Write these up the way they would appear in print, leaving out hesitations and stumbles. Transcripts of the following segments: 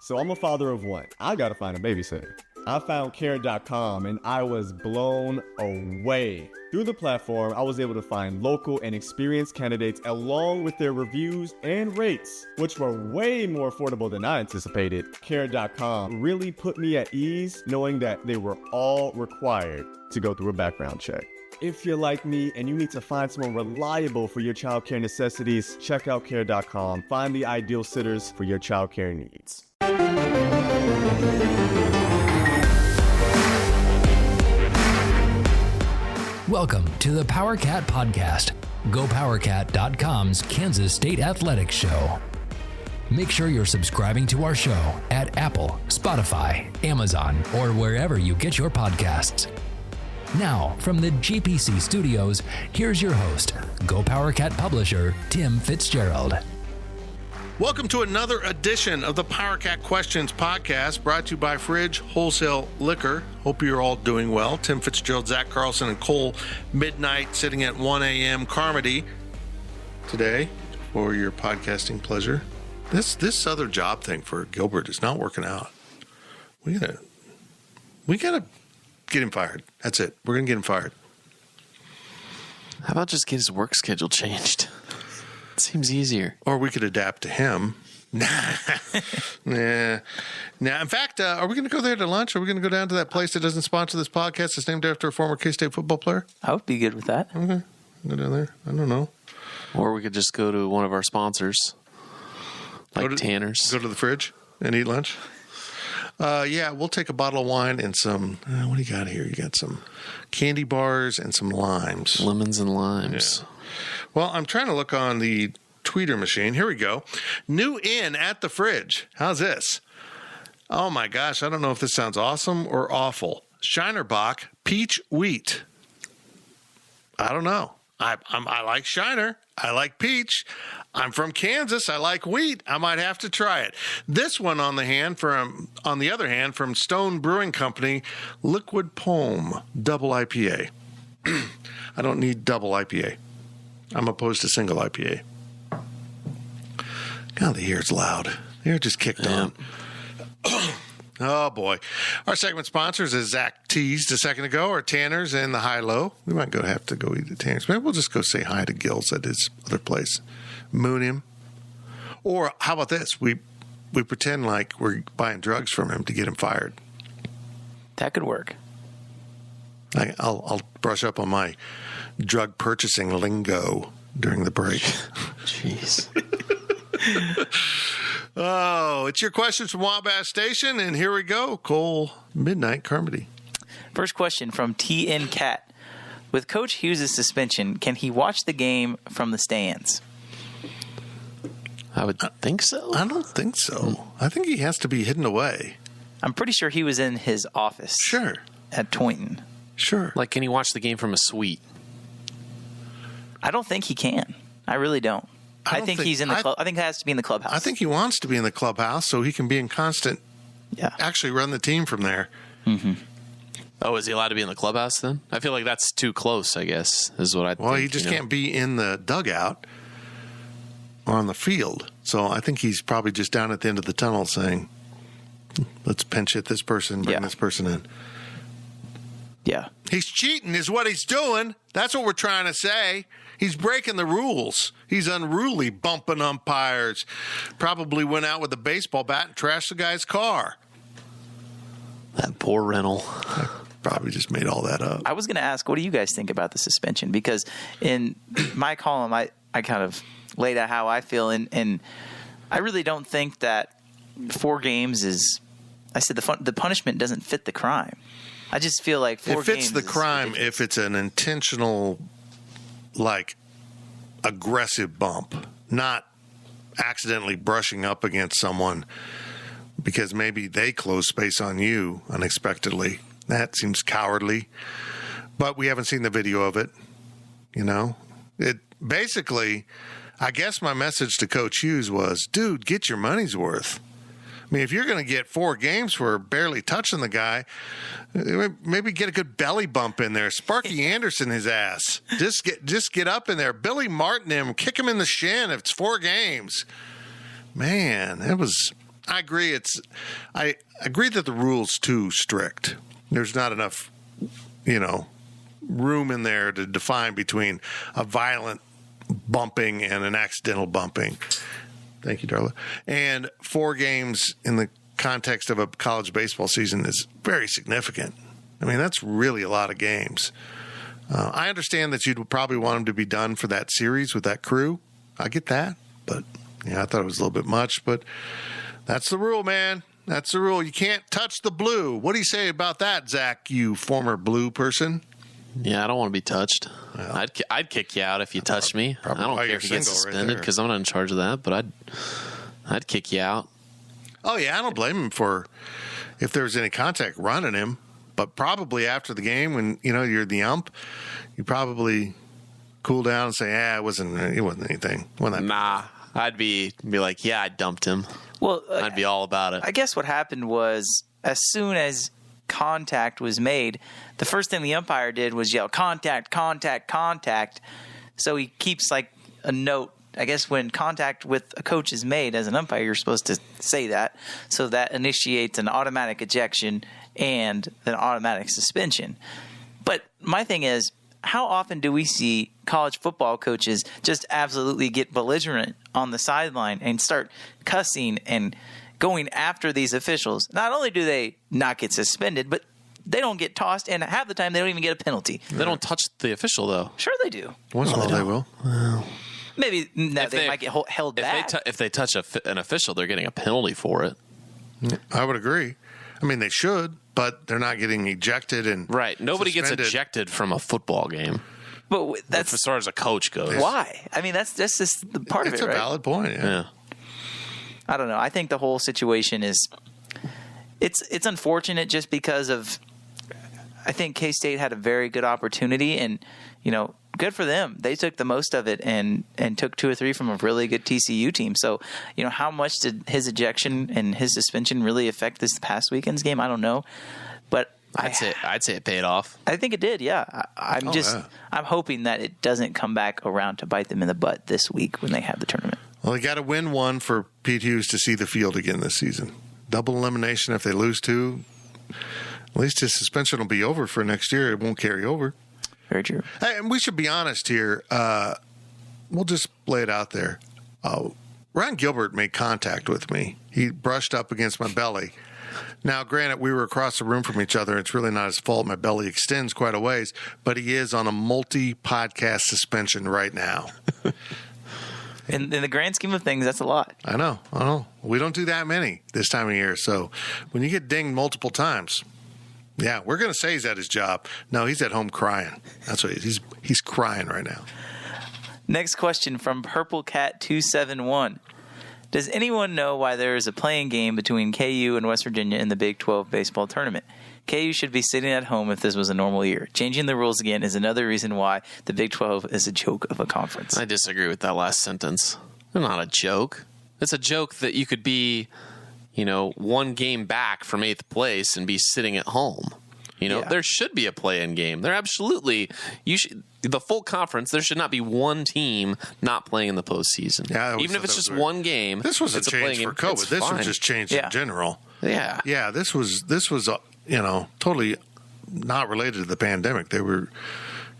So I'm a father of one. I gotta find a babysitter. I found care.com and I was blown away. Through the platform, I was able to find local and experienced candidates along with their reviews and rates, which were way more affordable than I anticipated. Care.com really put me at ease knowing that they were all required to go through a background check. If you're like me and you need to find someone reliable for your childcare necessities, check out care.com. Find the ideal sitters for your childcare needs. Welcome to the PowerCat Podcast, GoPowerCat.com's Kansas State Athletics Show. Make sure you're subscribing to our show at Apple, Spotify, Amazon, or wherever you get your podcasts. Now, from the GPC studios, here's your host, GoPowerCat publisher, Tim Fitzgerald. Welcome to another edition of the PowerCat Questions podcast, brought to you by Fridge Wholesale Liquor. Hope you're all doing well. Tim Fitzgerald, Zach Carlson, and Cole Midnight sitting at 1 a.m. Carmody today for your podcasting pleasure. This other job thing for Gilbert is not working out. We gotta get him fired. That's it. We're gonna get him fired. How about just get his work schedule changed? Seems easier. Or we could adapt to him. Nah. In fact, are we going to go there to lunch? Are we going to go down to that place that doesn't sponsor this podcast? It's named after a former K-State football player? I would be good with that. Okay. Go down there. I don't know. Or we could just go to one of our sponsors, like Tanner's. Go to the fridge and eat lunch? Yeah, we'll take a bottle of wine and some, what do you got here? You got some candy bars and some limes. Lemons and limes. Yeah. Well, I'm trying to look on the tweeter machine. Here we go. New in at the fridge. How's this? Oh my gosh, I don't know if this sounds awesome or awful. Shinerbach peach wheat. I don't know. I like Shiner. I like peach. I'm from Kansas. I like wheat. I might have to try it. This one on the other hand, from Stone Brewing Company, Liquid Poem Double IPA. I don't need double IPA. I'm opposed to single IPA. God, the air's loud. The air just kicked on. Oh, boy. Our segment sponsors, as Zach teased a second ago, are Tanner's and the High-Low. We might have to go eat at Tanner's. Maybe we'll just go say hi to Gills at his other place. Moon him. Or how about this? We pretend like we're buying drugs from him to get him fired. That could work. I'll brush up on my drug purchasing lingo during the break. Jeez. Oh, it's your questions from Wabash Station, and here we go. Cole Midnight, Carmody. First question from TN Cat. With Coach Hughes' suspension, can he watch the game from the stands? I would think so. I don't think so. I think he has to be hidden away. I'm pretty sure he was in his office. Sure. At Toynton. Sure. Like, can he watch the game from a suite? I don't think he can. I really don't. I think he's in the club. I think it has to be in the clubhouse. I think he wants to be in the clubhouse so he can be in constant. Yeah. Actually, run the team from there. Mm-hmm. Oh, is he allowed to be in the clubhouse then? I feel like that's too close, I guess, is what I think. Well, he just can't be in the dugout or on the field. So I think he's probably just down at the end of the tunnel saying, let's pinch hit this person, bring this person in. Yeah. He's cheating is what he's doing. That's what we're trying to say. He's breaking the rules. He's unruly, bumping umpires. Probably went out with a baseball bat and trashed the guy's car. That poor rental. Probably just made all that up. I was going to ask, what do you guys think about the suspension? Because in my column, I kind of laid out how I feel, and I really don't think that 4 games is – I said the punishment doesn't fit the crime. I just feel like 4 games it fits the crime if it's an intentional, like, aggressive bump, not accidentally brushing up against someone because maybe they close space on you unexpectedly. That seems cowardly. But we haven't seen the video of it, you know. It basically, I guess my message to Coach Hughes was, dude, get your money's worth. I mean, if you're going to get 4 games for barely touching the guy, maybe get a good belly bump in there. Sparky Anderson his ass. Just get up in there. Billy Martin him. Kick him in the shin if it's 4 games. Man, it was. I agree. I agree that the rule's too strict. There's not enough, room in there to define between a violent bumping and an accidental bumping. Thank you, Darla. And 4 games in the context of a college baseball season is very significant. I mean, that's really a lot of games. I understand that you'd probably want them to be done for that series with that crew. I get that. But, I thought it was a little bit much. But that's the rule, man. That's the rule. You can't touch the blue. What do you say about that, Zach, you former blue person? Yeah, I don't want to be touched. Well, I'd kick you out if you touched me. I don't care if you get suspended because I'm not in charge of that, but I'd kick you out. Oh, yeah, I don't blame him for if there was any contact running him. But probably after the game when, you're the ump, you probably cool down and say, it wasn't anything. Nah, I'd be like, yeah, I dumped him. Well, I'd be all about it. I guess what happened was as soon as contact was made, the first thing the umpire did was yell, contact, contact, contact. So he keeps like a note. I guess when contact with a coach is made as an umpire, you're supposed to say that. So that initiates an automatic ejection and an automatic suspension. But my thing is, how often do we see college football coaches just absolutely get belligerent on the sideline and start cussing and going after these officials? Not only do they not get suspended, but they don't get tossed, and half the time they don't even get a penalty. They don't touch the official, though. Sure they do. Once in a while they will. Well, maybe they might get held back. If they touch an official, they're getting a penalty for it. I would agree. I mean, they should, but they're not getting ejected and right. Nobody suspended. Gets ejected from a football game. But that's as far as a coach goes. Why? I mean, that's just the part of it, right? It's a valid point. Yeah. I don't know. I think the whole situation is it's unfortunate just because of. I think K-State had a very good opportunity, and good for them. They took the most of it and took 2 or 3 from a really good TCU team. So, how much did his ejection and his suspension really affect this past weekend's game? I don't know, but I'd say it paid off. I think it did. Yeah, I'm hoping that it doesn't come back around to bite them in the butt this week when they have the tournament. Well, they got to win one for Pete Hughes to see the field again this season. Double elimination if they lose 2. At least his suspension will be over for next year. It won't carry over. Very true. Hey, and we should be honest here. We'll just lay it out there. Ryan Gilbert made contact with me. He brushed up against my belly. Now, granted, we were across the room from each other. It's really not his fault. My belly extends quite a ways, but he is on a multi-podcast suspension right now. In the grand scheme of things, that's a lot. I know. We don't do that many this time of year. So when you get dinged multiple times, yeah, we're going to say he's at his job. No, he's at home crying. That's what he's crying right now. Next question from Purple Cat 271. Does anyone know why there is a playing game between KU and West Virginia in the Big 12 baseball tournament? KU should be sitting at home if this was a normal year. Changing the rules again is another reason why the Big 12 is a joke of a conference. I disagree with that last sentence. They're not a joke. It's a joke that you could be, 1 game back from 8th place and be sitting at home. There should be a play-in game. There absolutely the full conference. There should not be one team not playing in the postseason. Yeah, even if it's just one game. This was a change for COVID. This was just change in general. Yeah, yeah. This was totally not related to the pandemic. They were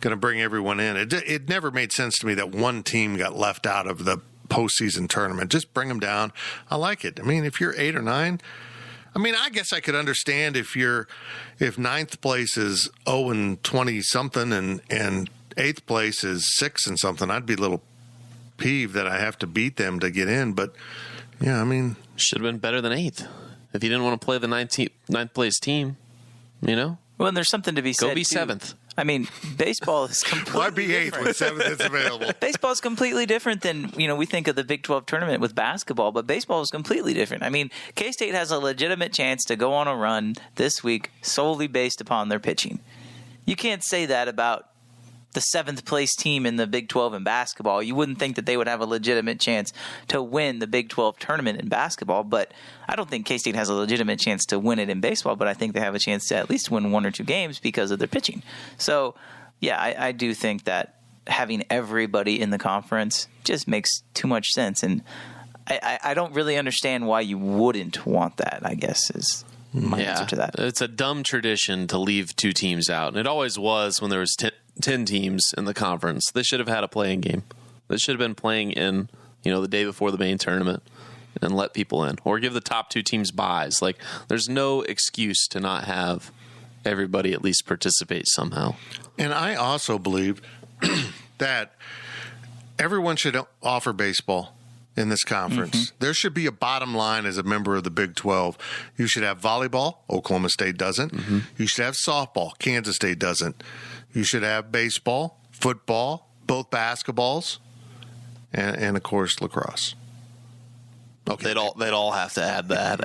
going to bring everyone in. It never made sense to me that one team got left out of the postseason tournament. Just bring them down. I like it. I mean, if you're 8 or 9. I mean, I guess I could understand if 9th place is 0 and 20 something and 8th place is 6 and something. I'd be a little peeved that I have to beat them to get in. But yeah, I mean, should have been better than 8th if you didn't want to play the 9th place team. Well, and there's something to be said. Go be too. 7th. I mean, baseball is completely Why be 8th when 7th is available? Baseball is completely different than, we think of the Big 12 tournament with basketball, but baseball is completely different. I mean, K-State has a legitimate chance to go on a run this week solely based upon their pitching. You can't say that about the 7th place team in the Big 12 in basketball. You wouldn't think that they would have a legitimate chance to win the Big 12 tournament in basketball, but I don't think K-State has a legitimate chance to win it in baseball, but I think they have a chance to at least win 1 or 2 games because of their pitching. So, yeah, I do think that having everybody in the conference just makes too much sense, and I don't really understand why you wouldn't want that, I guess, is my answer to that. It's a dumb tradition to leave 2 teams out. And it always was when there was 10 teams in the conference. They should have had a play-in game. They should have been playing in, the day before the main tournament and let people in. Or give the top 2 teams buys. Like, there's no excuse to not have everybody at least participate somehow. And I also believe that everyone should offer baseball in this conference. Mm-hmm. There should be a bottom line as a member of the Big 12. You should have volleyball. Oklahoma State doesn't. Mm-hmm. You should have softball. Kansas State doesn't. You should have baseball, football, both basketballs, and of course, lacrosse. Okay, they'd all have to add that.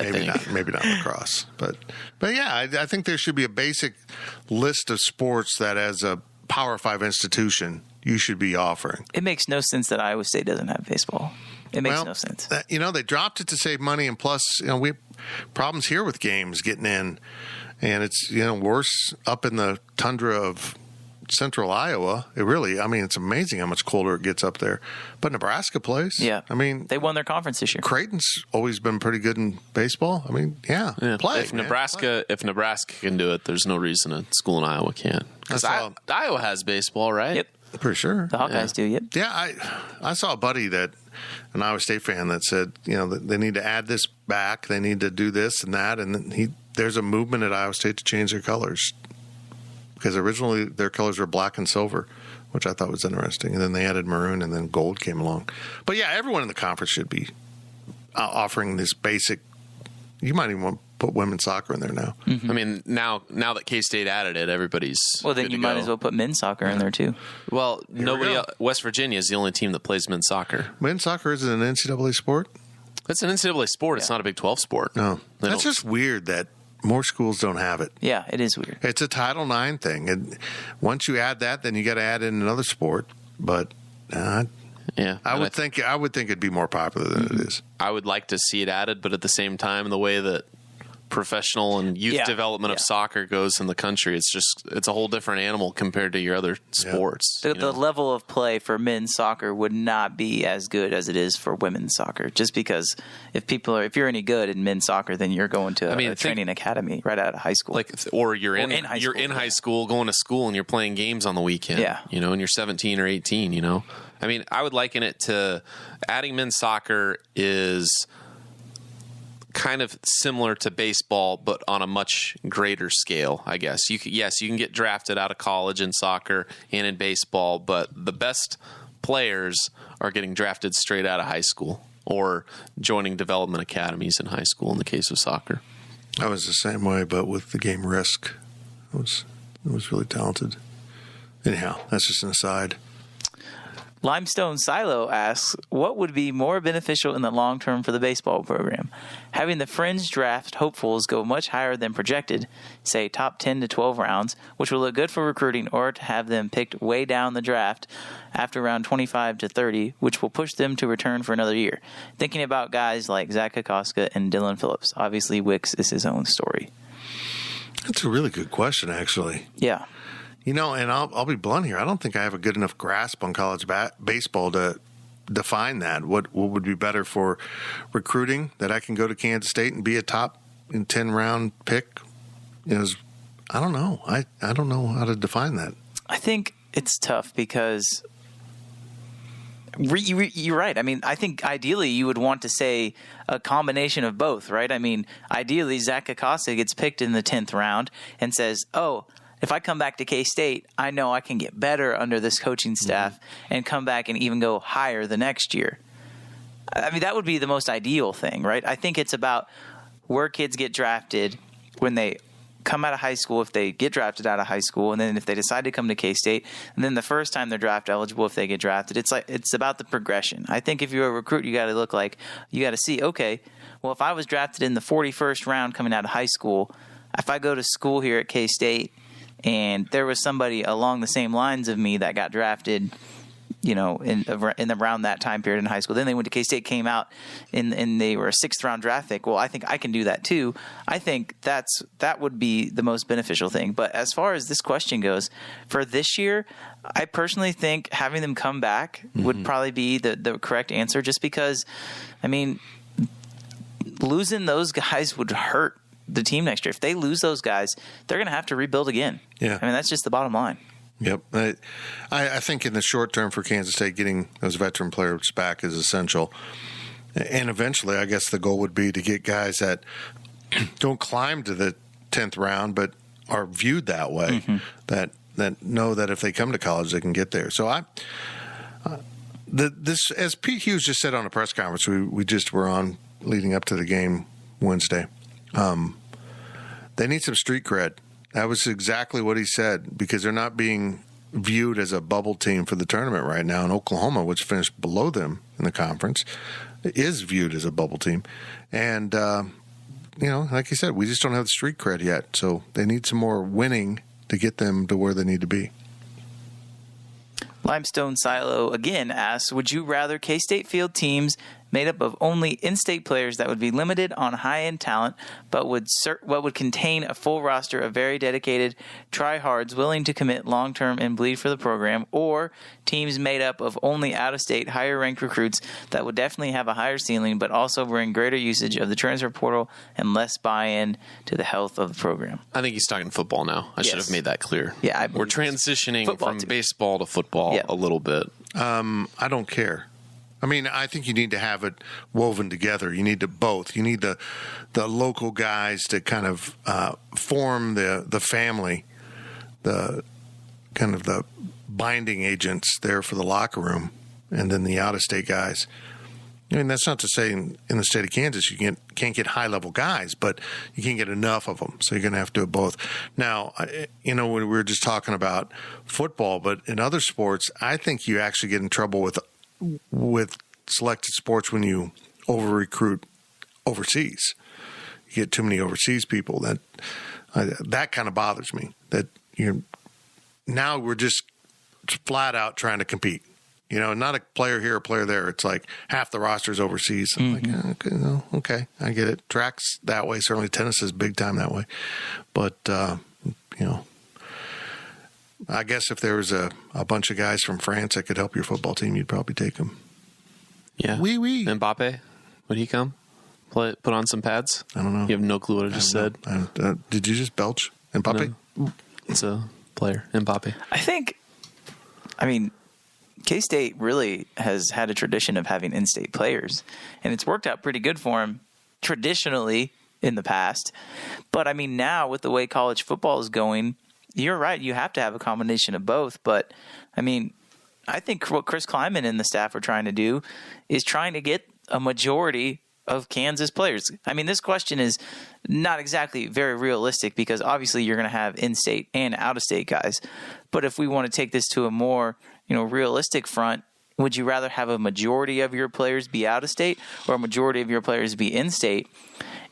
Maybe not lacrosse, but yeah, I think there should be a basic list of sports that, as a Power 5 institution, you should be offering. It makes no sense that Iowa State doesn't have baseball. It makes no sense. They dropped it to save money, and plus, we have problems here with games getting in, and it's worse up in the tundra of central Iowa. It's amazing how much colder it gets up there. But Nebraska plays. Yeah. They won their conference this year. Creighton's always been pretty good in baseball. Play. If Nebraska can do it, there's no reason a school in Iowa can't. Because Iowa has baseball, right? Yep. For sure. The Hawkeyes do, yep. Yeah, I saw a buddy an Iowa State fan that said, that they need to add this back. They need to do this and that. And then there's a movement at Iowa State to change their colors. Because originally their colors were black and silver, which I thought was interesting. And then they added maroon, and then gold came along. But yeah, everyone in the conference should be offering this basic. You might even want to put women's soccer in there now. Mm-hmm. Now that K-State added it, everybody's then you might as well put men's soccer in there too. Well, nobody else, West Virginia is the only team that plays men's soccer. Men's soccer is an NCAA sport? It's an NCAA sport. Yeah. It's not a Big 12 sport. No. That's just weird that more schools don't have it. Yeah, it is weird. It's a Title IX thing. And once you add that, then you got to add in another sport. But I would think it'd be more popular than it is. I would like to see it added, but at the same time, the way that professional and youth development of soccer goes in the country, it's a whole different animal compared to your other sports. The level of play for men's soccer would not be as good as it is for women's soccer, just because if you're any good in men's soccer, then you're going to a training academy right out of high school. Or you're in high school, going to school, and you're playing games on the weekend. Yeah. And you're 17 or 18, I would liken it to adding men's soccer is kind of similar to baseball, but on a much greater scale, I guess. You can get drafted out of college in soccer and in baseball, but the best players are getting drafted straight out of high school or joining development academies in high school in the case of soccer. I was the same way, but with the game Risk. I was really talented. Anyhow, that's just an aside. Limestone Silo asks, what would be more beneficial in the long term for the baseball program? Having the fringe draft hopefuls go much higher than projected, say top 10 to 12 rounds, which will look good for recruiting, or to have them picked way down the draft after round 25 to 30, which will push them to return for another year. Thinking about guys like Zach Kokoska and Dylan Phillips. Obviously, Wicks is his own story. That's a really good question, actually. Yeah. And I'll be blunt here. I don't think I have a good enough grasp on college baseball to define that. What would be better for recruiting, that I can go to Kansas State and be a top 10 round pick? I don't know. I don't know how to define that. I think it's tough because you're right. I think ideally you would want to say a combination of both, right? Ideally Zach Kokoska gets picked in the 10th round and says, if I come back to K-State, I know I can get better under this coaching staff and come back and even go higher the next year. That would be the most ideal thing, right? I think it's about where kids get drafted when they come out of high school, if they get drafted out of high school, and then if they decide to come to K-State, and then the first time they're draft eligible, if they get drafted, it's about the progression. I think if you're a recruit, you got to see, okay, well, if I was drafted in the 41st round coming out of high school, if I go to school here at K-State, and there was somebody along the same lines of me that got drafted in around that time period in high school. Then they went to K-State, came out, and they were a 6th-round draft pick. Well, I think I can do that too. I think that would be the most beneficial thing. But as far as this question goes, for this year, I personally think having them come back would probably be the correct answer, just because, I mean, losing those guys would hurt the team next year. If they lose those guys, they're going to have to rebuild again. Yeah. I mean, that's just the bottom line. Yep. I think in the short term for Kansas State, getting those veteran players back is essential. And eventually, I guess the goal would be to get guys that don't climb to the 10th round, but are viewed that way, that know that if they come to college, they can get there. So this, as Pete Hughes just said on a press conference we just were on leading up to the game Wednesday, they need some street cred. That was exactly what he said, because they're not being viewed as a bubble team for the tournament right now. And Oklahoma, which finished below them in the conference, is viewed as a bubble team. And, like you said, we just don't have the street cred yet. So they need some more winning to get them to where they need to be. Limestone Silo again asks, would you rather K-State field teams made up of only in-state players that would be limited on high-end talent, but would contain a full roster of very dedicated tryhards willing to commit long-term and bleed for the program, or teams made up of only out-of-state higher-ranked recruits that would definitely have a higher ceiling, but also bring greater usage of the transfer portal and less buy-in to the health of the program? I think he's talking football now. I should have made that clear. Yeah, we're transitioning from baseball to football a little bit. I don't care. I mean, I think you need to have it woven together. You need to both. You need the local guys to kind of form the family, the kind of the binding agents there for the locker room, and then the out-of-state guys. I mean, that's not to say in the state of Kansas you can't get high-level guys, but you can't get enough of them, so you're going to have to do both. Now, when we were just talking about football, but in other sports, I think you actually get in trouble with selected sports when you over-recruit overseas. You get too many overseas people. That kind of bothers me. That now we're just flat out trying to compete. Not a player here, a player there. It's like half the roster's overseas. I'm like, okay, I get it. Track's that way. Certainly tennis is big time that way. But, I guess if there was a bunch of guys from France that could help your football team, you'd probably take them. Yeah. Oui. Mbappe, would he come? Put on some pads? I don't know. You have no clue what I just said? Did you just belch? Mbappe? No. It's a player. Mbappe. I mean, K-State really has had a tradition of having in-state players, and it's worked out pretty good for them traditionally in the past. But, I mean, now with the way college football is going, you're right. You have to have a combination of both. But, I mean, I think what Chris Kleiman and the staff are trying to do is trying to get a majority of Kansas players. I mean, this question is not exactly very realistic because obviously you're going to have in-state and out-of-state guys. But if we want to take this to a more, realistic front, would you rather have a majority of your players be out-of-state or a majority of your players be in-state?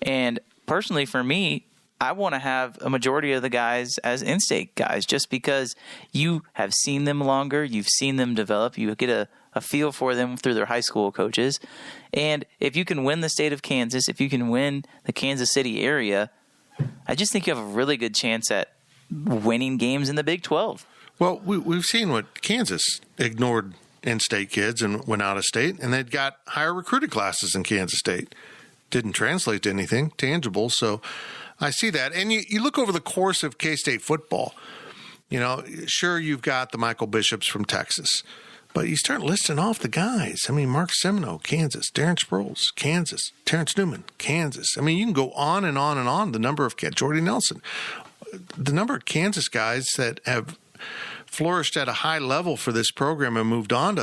And personally, for me, I want to have a majority of the guys as in-state guys just because you have seen them longer, you've seen them develop, you get a feel for them through their high school coaches. And if you can win the state of Kansas, if you can win the Kansas City area, I just think you have a really good chance at winning games in the Big 12. Well, we've seen what Kansas ignored in-state kids and went out of state, and they'd got higher recruited classes in Kansas State. Didn't translate to anything tangible, so I see that. And you look over the course of K-State football, sure, you've got the Michael Bishops from Texas, but you start listing off the guys. I mean, Mark Semino, Kansas. Darren Sproles, Kansas. Terrence Newman, Kansas. I mean, you can go on and on and on. The number of Jordy Nelson, the number of Kansas guys that have flourished at a high level for this program and moved on to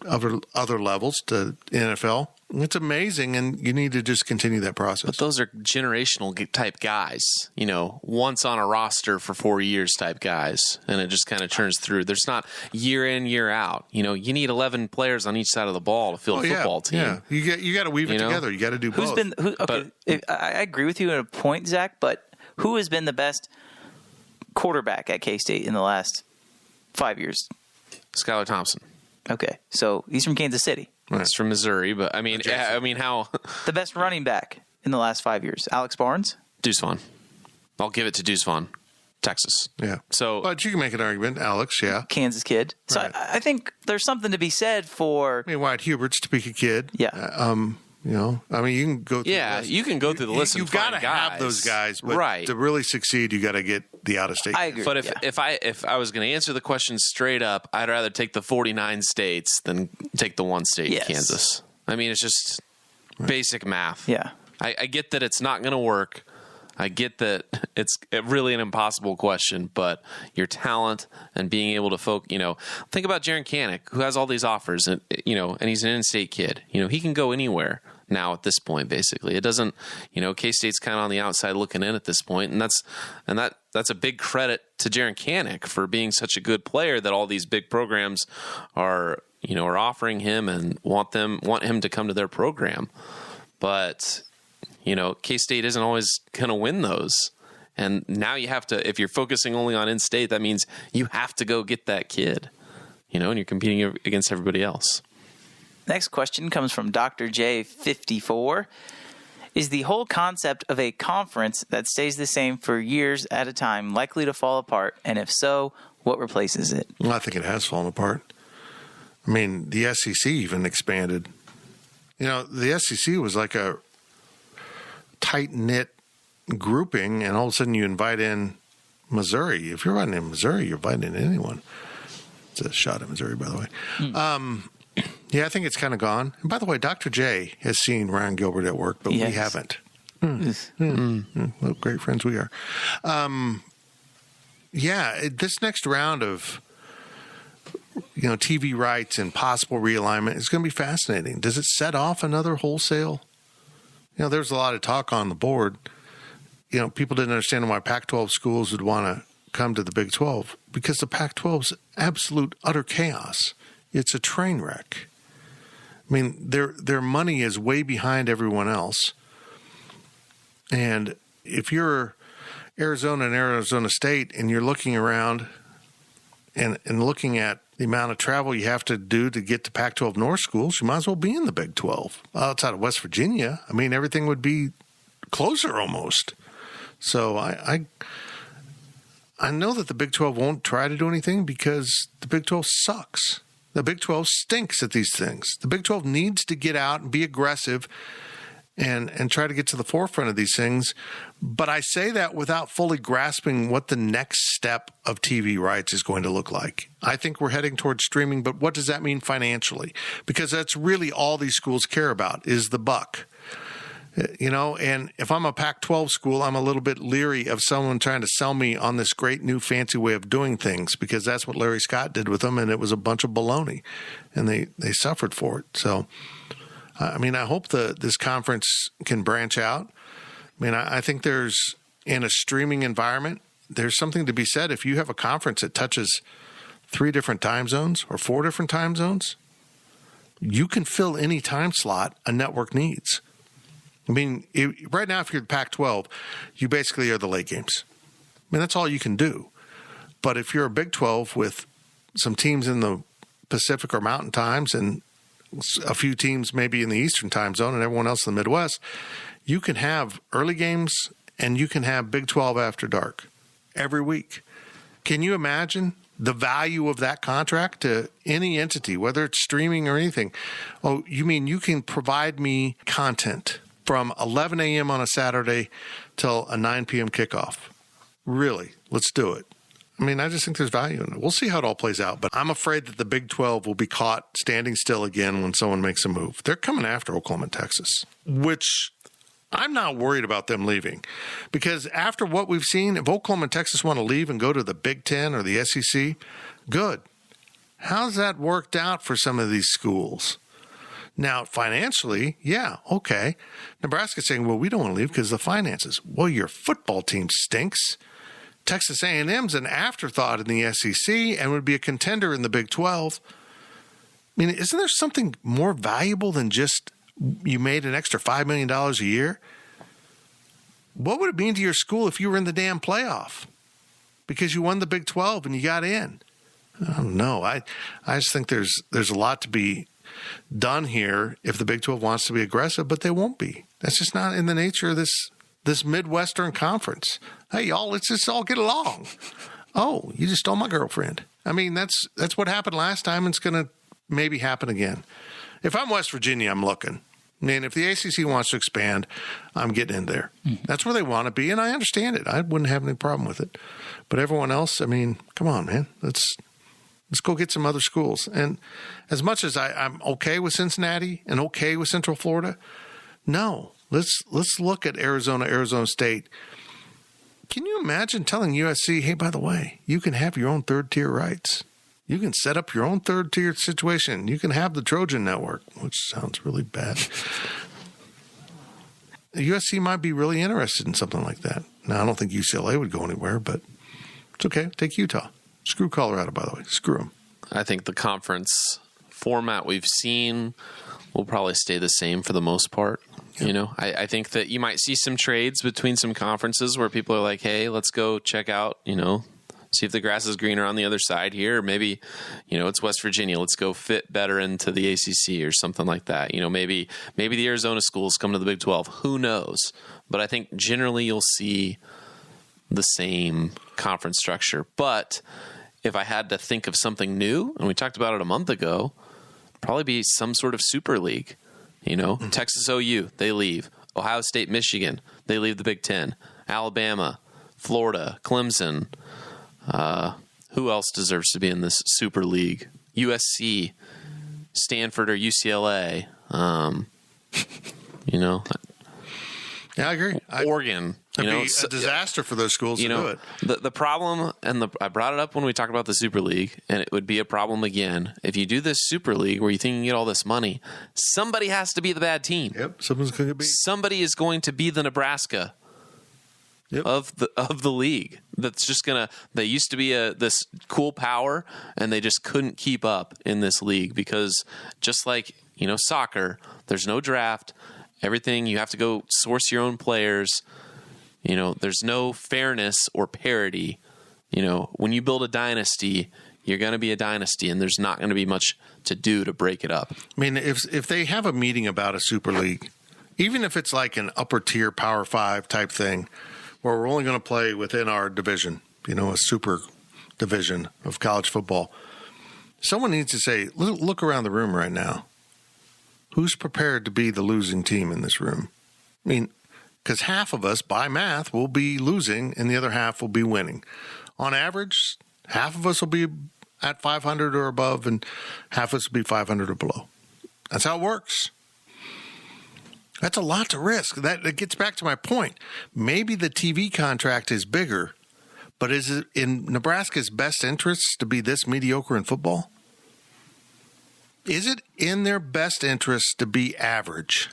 other levels to NFL. It's amazing, and you need to just continue that process. But those are generational type guys, once on a roster for 4 years type guys, and it just kind of turns through. There's not year in, year out. You need 11 players on each side of the ball to field a football team. Yeah, you got to weave it together. You got to do both. I agree with you at a point, Zach, but who has been the best quarterback at K-State in the last 5 years? Skylar Thompson. Okay, so he's from Kansas City. It's from Missouri, but I mean, how The best running back in the last 5 years, Alex Barnes. Deuce Vaughn. I'll give it to Deuce Vaughn, Texas. Yeah. So, But you can make an argument, Alex. Yeah. Kansas kid. So Right. I think there's something to be said for. I mean, Wyatt Hubert's Topeka kid. Yeah. You know, I mean, you can go through yeah, the list. you can go through the list. You've got to have those guys, but right? to really succeed, you got to get the out-of-state. I agree. But if I was going to answer the question straight up, I'd rather take the 49 states than take the one state, Yes. Kansas. I mean, it's just basic math. Yeah. I get that it's not going to work. I get that it's really an impossible question, but your talent and being able to think about Jaron Kanik, who has all these offers, and and he's an in-state kid. He can go anywhere now at this point. Basically, it doesn't. K-State's kind of on the outside looking in at this point, and that's a big credit to Jaron Kanik for being such a good player that all these big programs are offering him and want him to come to their program, but. K-State isn't always going to win those. And now you have to, if you're focusing only on in-state, that means you have to go get that kid, and you're competing against everybody else. Next question comes from Dr. J54. Is the whole concept of a conference that stays the same for years at a time likely to fall apart? And if so, what replaces it? Well, I think it has fallen apart. I mean, the SEC even expanded. The SEC was like a tight-knit grouping, and all of a sudden you invite in Missouri. If you're inviting in Missouri, you're inviting in anyone. It's a shot at Missouri, by the way. Yeah, I think it's kind of gone. And by the way, Dr. J has seen Ryan Gilbert at work, but we haven't. What great friends we are. This next round of TV rights and possible realignment is going to be fascinating. Does it set off another wholesale? There's a lot of talk on the board. People didn't understand why Pac-12 schools would want to come to the Big 12 because the Pac-12 is absolute utter chaos. It's a train wreck. I mean, their money is way behind everyone else. And if you're Arizona and Arizona State and you're looking around and looking at the amount of travel you have to do to get to Pac-12 North schools, you might as well be in the Big 12. Outside of West Virginia, I mean, everything would be closer almost. So I know that the Big 12 won't try to do anything because the Big 12 sucks. The Big 12 stinks at these things. The Big 12 needs to get out and be aggressive and try to get to the forefront of these things. But I say that without fully grasping what the next step of TV rights is going to look like. I think we're heading towards streaming, but what does that mean financially? Because that's really all these schools care about is the buck. And if I'm a Pac-12 school, I'm a little bit leery of someone trying to sell me on this great new fancy way of doing things because that's what Larry Scott did with them, and it was a bunch of baloney, and they suffered for it. So, I mean, I hope this conference can branch out. I mean, I think there's, in a streaming environment, there's something to be said. If you have a conference that touches 3 different time zones or 4 different time zones, you can fill any time slot a network needs. I mean, right now, if you're the Pac-12, you basically are the late games. I mean, that's all you can do. But if you're a Big 12 with some teams in the Pacific or Mountain times and a few teams maybe in the Eastern time zone and everyone else in the Midwest, you can have early games and you can have Big 12 after dark every week. Can you imagine the value of that contract to any entity, whether it's streaming or anything? Oh, you mean you can provide me content from 11 a.m. on a Saturday till a 9 p.m. kickoff? Really? Let's do it. I mean, I just think there's value in it. We'll see how it all plays out, but I'm afraid that the Big 12 will be caught standing still again when someone makes a move. They're coming after Oklahoma and Texas, which I'm not worried about them leaving, because after what we've seen, if Oklahoma and Texas want to leave and go to the Big 10 or the SEC, good. How's that worked out for some of these schools? Now, financially, yeah, okay. Nebraska's saying, well, we don't want to leave because of the finances. Well, your football team stinks. Texas A&M's an afterthought in the SEC and would be a contender in the Big 12. I mean, isn't there something more valuable than just you made an extra $5 million a year? What would it mean to your school if you were in the damn playoff because you won the Big 12 and you got in? I don't know. I just think there's a lot to be done here if the Big 12 wants to be aggressive, but they won't be. That's just not in the nature of this Midwestern Conference. Hey, y'all, let's just all get along. Oh, you just stole my girlfriend. I mean, that's what happened last time, and it's going to maybe happen again. If I'm West Virginia, I'm looking. I mean, if the ACC wants to expand, I'm getting in there. That's where they want to be, and I understand it. I wouldn't have any problem with it. But everyone else, I mean, come on, man. Let's go get some other schools. And as much as I'm okay with Cincinnati and okay with Central Florida, no. Let's look at Arizona State. Can you imagine telling USC, hey, by the way, you can have your own third-tier rights. You can set up your own third-tier situation. You can have the Trojan Network, which sounds really bad. USC might be really interested in something like that. Now, I don't think UCLA would go anywhere, but it's okay. Take Utah. Screw Colorado, by the way. Screw them. I think the conference format we've seen will probably stay the same for the most part. Yep. You know, I think that you might see some trades between some conferences where people are like, hey, let's go check out, you know, see if the grass is greener on the other side here. Or maybe, you know, it's West Virginia. Let's go fit better into the ACC or something like that. You know, maybe the Arizona schools come to the Big 12. Who knows? But I think generally you'll see the same conference structure. But if I had to think of something new, and we talked about it a month ago, probably be some sort of super league. You know, Texas OU, they leave. Ohio State, Michigan, they leave the Big Ten. Alabama, Florida, Clemson. Who else deserves to be in this super league? USC, Stanford, or UCLA. You know. Yeah, I agree. Oregon. It'd be a disaster for those schools to do it. The problem, and I brought it up when we talked about the Super League, and it would be a problem again. If you do this Super League where you think you can get all this money, somebody has to be the bad team. Yep, someone's going to be. Somebody is going to be the Nebraska of the league. That's just gonna. They used to be this cool power, and they just couldn't keep up in this league because just like soccer, there's no draft. Everything, you have to go source your own players. There's no fairness or parity. When you build a dynasty, you're going to be a dynasty, and there's not going to be much to do to break it up. I mean, if they have a meeting about a Super League, even if it's like an upper tier Power 5 type thing, where we're only going to play within our division, a super division of college football, someone needs to say, look around the room right now. Who's prepared to be the losing team in this room? I mean, because half of us, by math, will be losing and the other half will be winning. On average, half of us will be at 500 or above and half of us will be 500 or below. That's how it works. That's a lot to risk. That gets back to my point. Maybe the TV contract is bigger, but is it in Nebraska's best interest to be this mediocre in football? Is it in their best interest to be average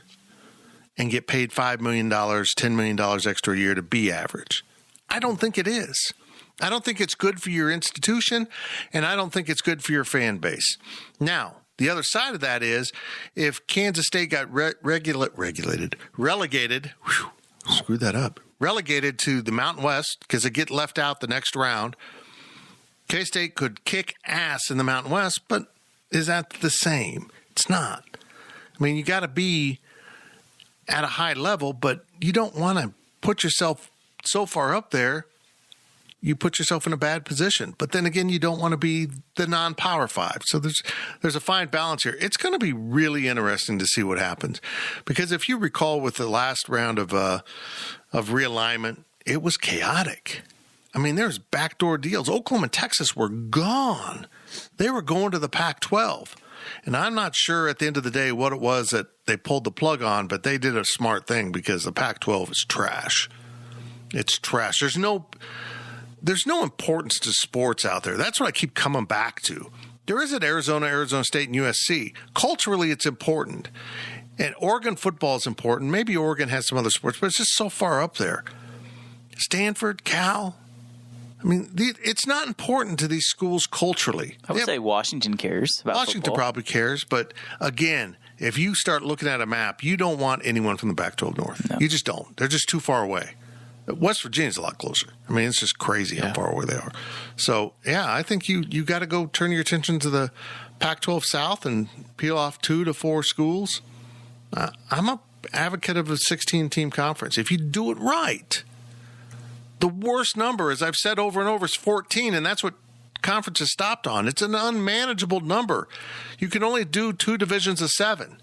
and get paid $5 million, $10 million extra a year to be average? I don't think it is. I don't think it's good for your institution, and I don't think it's good for your fan base. Now, the other side of that is if Kansas State got relegated to the Mountain West because they get left out the next round, K-State could kick ass in the Mountain West, but is that the same? It's not. I mean, you got to be at a high level, but you don't want to put yourself so far up there, you put yourself in a bad position. But then again, you don't want to be the non-Power 5. So there's a fine balance here. It's going to be really interesting to see what happens. Because if you recall with the last round of realignment, it was chaotic. I mean, there's backdoor deals. Oklahoma and Texas were gone. They were going to the Pac-12. And I'm not sure at the end of the day what it was that they pulled the plug on, but they did a smart thing because the Pac-12 is trash. It's trash. There's no importance to sports out there. That's what I keep coming back to. There is at Arizona State, and USC. Culturally, it's important. And Oregon football is important. Maybe Oregon has some other sports, but it's just so far up there. Stanford, Cal. I mean, it's not important to these schools culturally. I would say Washington cares about Washington football. Probably cares, but again, if you start looking at a map, you don't want anyone from the Pac-12 North. No. You just don't. They're just too far away. West Virginia's a lot closer. I mean, it's just crazy how far away they are. So, yeah, I think you got to go turn your attention to the Pac-12 South and peel off 2 to 4 schools. I'm an advocate of a 16-team conference. If you do it right, the worst number, as I've said over and over, is 14, and that's what conferences stopped on. It's an unmanageable number. You can only do 2 divisions of 7.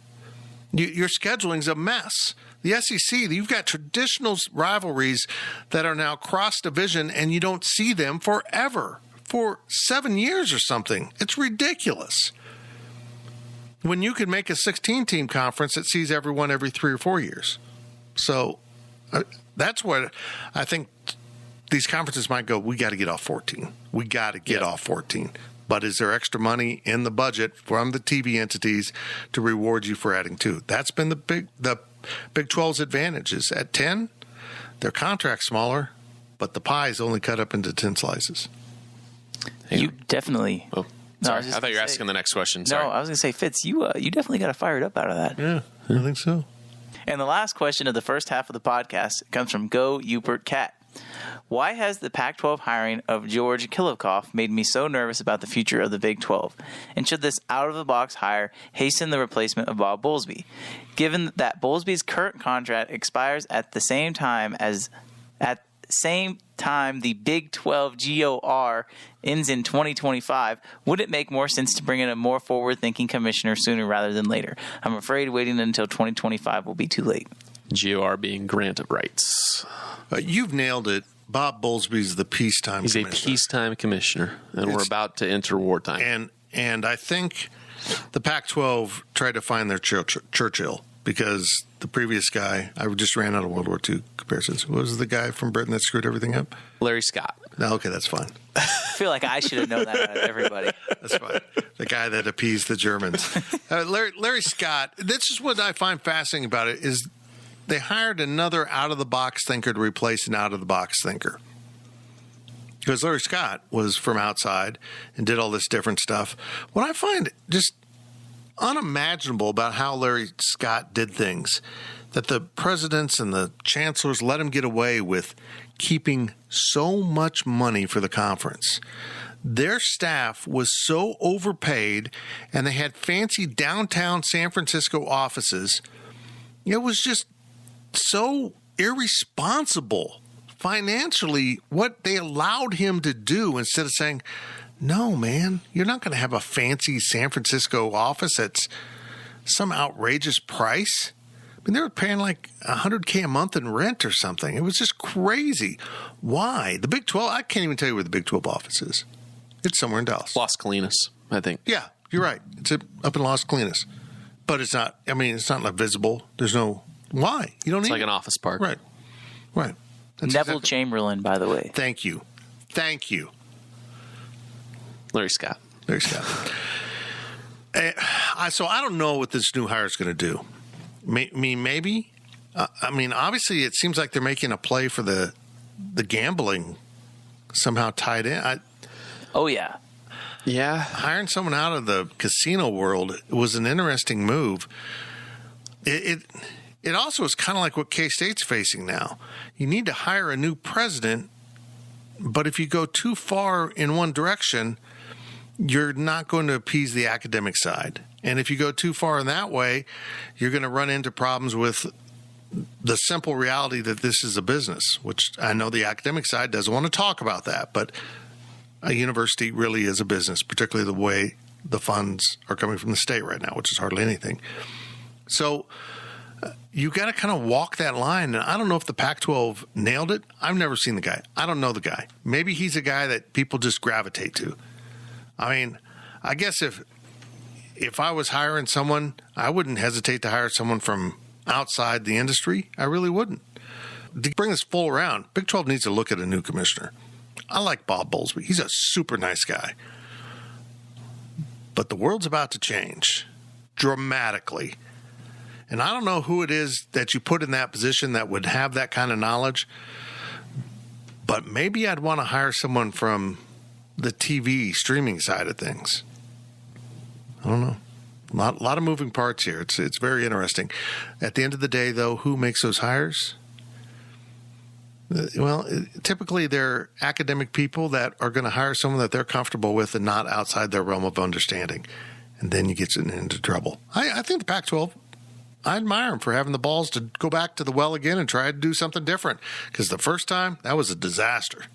Your scheduling's a mess. The SEC, you've got traditional rivalries that are now cross-division, and you don't see them forever, for 7 years or something. It's ridiculous. When you can make a 16-team conference that sees everyone every 3 or 4 years. So that's what I think these conferences might go, we got to get off 14. We got to get off 14. But is there extra money in the budget from the TV entities to reward you for adding 2? That's been the Big 12's advantage is at 10, their contract's smaller, but the pie is only cut up into 10 slices. You definitely. Oh, sorry. I thought you were asking the next question. Sorry. No, I was going to say, Fitz, you definitely got to fire it up out of that. Yeah, I think so. And the last question of the first half of the podcast comes from Go Upert Cat. Why has the Pac-12 hiring of George Kilikov made me so nervous about the future of the Big 12? And should this out-of-the-box hire hasten the replacement of Bob Bowlesby? Given that Bowlesby's current contract expires at the same time the Big 12 GOR ends in 2025, would it make more sense to bring in a more forward-thinking commissioner sooner rather than later? I'm afraid waiting until 2025 will be too late. GOR being grant of rights. You've nailed it. Bob Bowlesby's the peacetime commissioner. He's a peacetime commissioner, and we're about to enter wartime. And I think the Pac-12 tried to find their Churchill because the previous guy, I just ran out of World War II comparisons. Who was the guy from Britain that screwed everything up? Larry Scott. No, okay, that's fine. I feel like I should have known that out of everybody. That's fine. The guy that appeased the Germans. Larry Scott, this is what I find fascinating about it, is they hired another out-of-the-box thinker to replace an out-of-the-box thinker. Because Larry Scott was from outside and did all this different stuff. What I find just unimaginable about how Larry Scott did things, that the presidents and the chancellors let him get away with keeping so much money for the conference. Their staff was so overpaid, and they had fancy downtown San Francisco offices. It was just so irresponsible financially what they allowed him to do, instead of saying, no, man, you're not going to have a fancy San Francisco office that's some outrageous price. I mean, they were paying like $100K a month in rent or something. It was just crazy. Why? The Big 12, I can't even tell you where the Big 12 office is. It's somewhere in Dallas. Las Colinas, I think. Yeah, you're right. It's up in Las Colinas. But it's not, I mean, it's not like visible. There's no, why? You don't need It's like an office park. Right. Right. That's Neville exactly. Chamberlain, by the way. Thank you. Larry Scott. Larry Scott. So I don't know what this new hire is going to do. Maybe. I mean, obviously, it seems like they're making a play for the gambling somehow tied in. Oh, yeah. Yeah. Hiring someone out of the casino world was an interesting move. It also is kind of like what K-State's facing now. You need to hire a new president, but if you go too far in one direction, you're not going to appease the academic side. And if you go too far in that way, you're going to run into problems with the simple reality that this is a business, which I know the academic side doesn't want to talk about that, but a university really is a business, particularly the way the funds are coming from the state right now, which is hardly anything. So you got to kind of walk that line. And I don't know if the Pac-12 nailed it. I've never seen the guy. I don't know the guy. Maybe he's a guy that people just gravitate to. I mean, I guess if I was hiring someone, I wouldn't hesitate to hire someone from outside the industry. I really wouldn't. To bring this full around, Big 12 needs to look at a new commissioner. I like Bob Bowlesby. He's a super nice guy. But the world's about to change dramatically. And I don't know who it is that you put in that position that would have that kind of knowledge. But maybe I'd want to hire someone from the TV streaming side of things. I don't know. A lot of moving parts here. It's very interesting. At the end of the day, though, who makes those hires? Well, typically they're academic people that are going to hire someone that they're comfortable with and not outside their realm of understanding. And then you get into trouble. I think the Pac-12, I admire them for having the balls to go back to the well again and try to do something different. Because the first time, that was a disaster.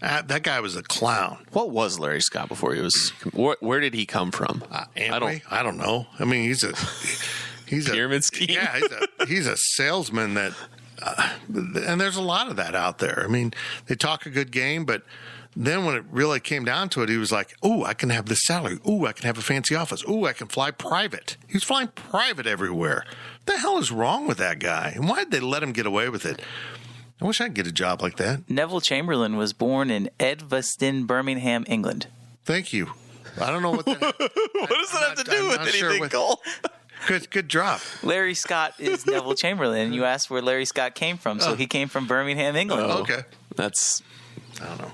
That guy was a clown. What was Larry Scott before he was? Where did he come from? I don't know. I mean, he's a pyramid scheme. Yeah, he's a salesman that, and there's a lot of that out there. I mean, they talk a good game, but then when it really came down to it, he was like, "Oh, I can have this salary. Oh, I can have a fancy office. Oh, I can fly private." He was flying private everywhere. What the hell is wrong with that guy? And why did they let him get away with it? I wish I could get a job like that. Neville Chamberlain was born in Edgbaston, Birmingham, England. Thank you. I don't know what that. What does that have to do with anything, Cole? Good drop. Larry Scott is Neville Chamberlain. You asked where Larry Scott came from, so he came from Birmingham, England. Oh, okay. I don't know.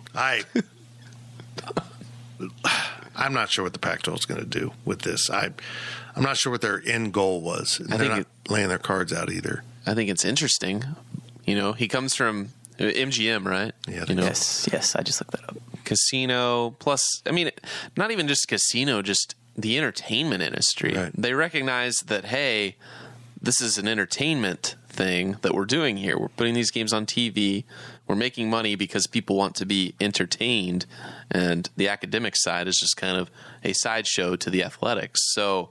I'm not sure what the Pac-12 is going to do with this. I'm not sure what their end goal was. They're not laying their cards out either. I think it's interesting. You know, he comes from MGM, right? Yeah. Yes. I just looked that up. Casino, plus, I mean, not even just casino, just the entertainment industry. Right. They recognize that, hey, this is an entertainment thing that we're doing here. We're putting these games on TV. We're making money because people want to be entertained. And the academic side is just kind of a sideshow to the athletics. So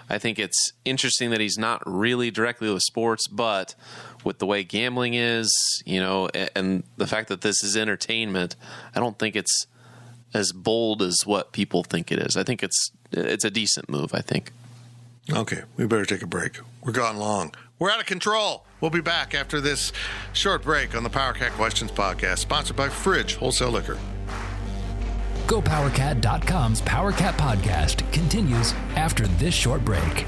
I think it's interesting that he's not really directly with sports, but with the way gambling is, you know, and the fact that this is entertainment, I don't think it's as bold as what people think it is. I think it's a decent move, I think. Okay, we better take a break. We're gone long. We're out of control. We'll be back after this short break on the PowerCat Questions podcast, sponsored by Fridge Wholesale Liquor. GoPowerCat.com's PowerCat podcast continues after this short break.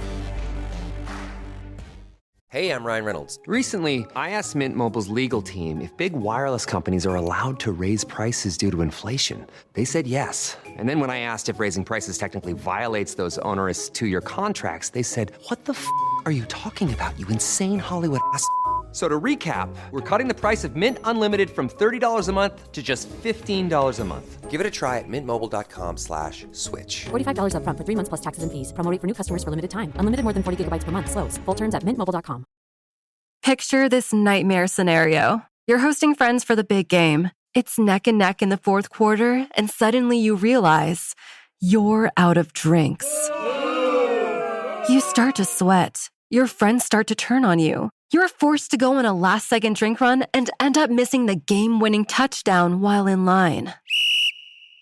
Hey, I'm Ryan Reynolds. Recently, I asked Mint Mobile's legal team if big wireless companies are allowed to raise prices due to inflation. They said yes. And then when I asked if raising prices technically violates those onerous two-year contracts, they said, "What the f*** are you talking about, you insane Hollywood ass f- So to recap, we're cutting the price of Mint Unlimited from $30 a month to just $15 a month. Give it a try at mintmobile.com/switch. $45 up front for 3 months plus taxes and fees. Promo rate for new customers for limited time. Unlimited more than 40 gigabytes per month. Slows full terms at mintmobile.com. Picture this nightmare scenario. You're hosting friends for the big game. It's neck and neck in the fourth quarter, and suddenly you realize you're out of drinks. You start to sweat. Your friends start to turn on you. You're forced to go on a last-second drink run and end up missing the game-winning touchdown while in line.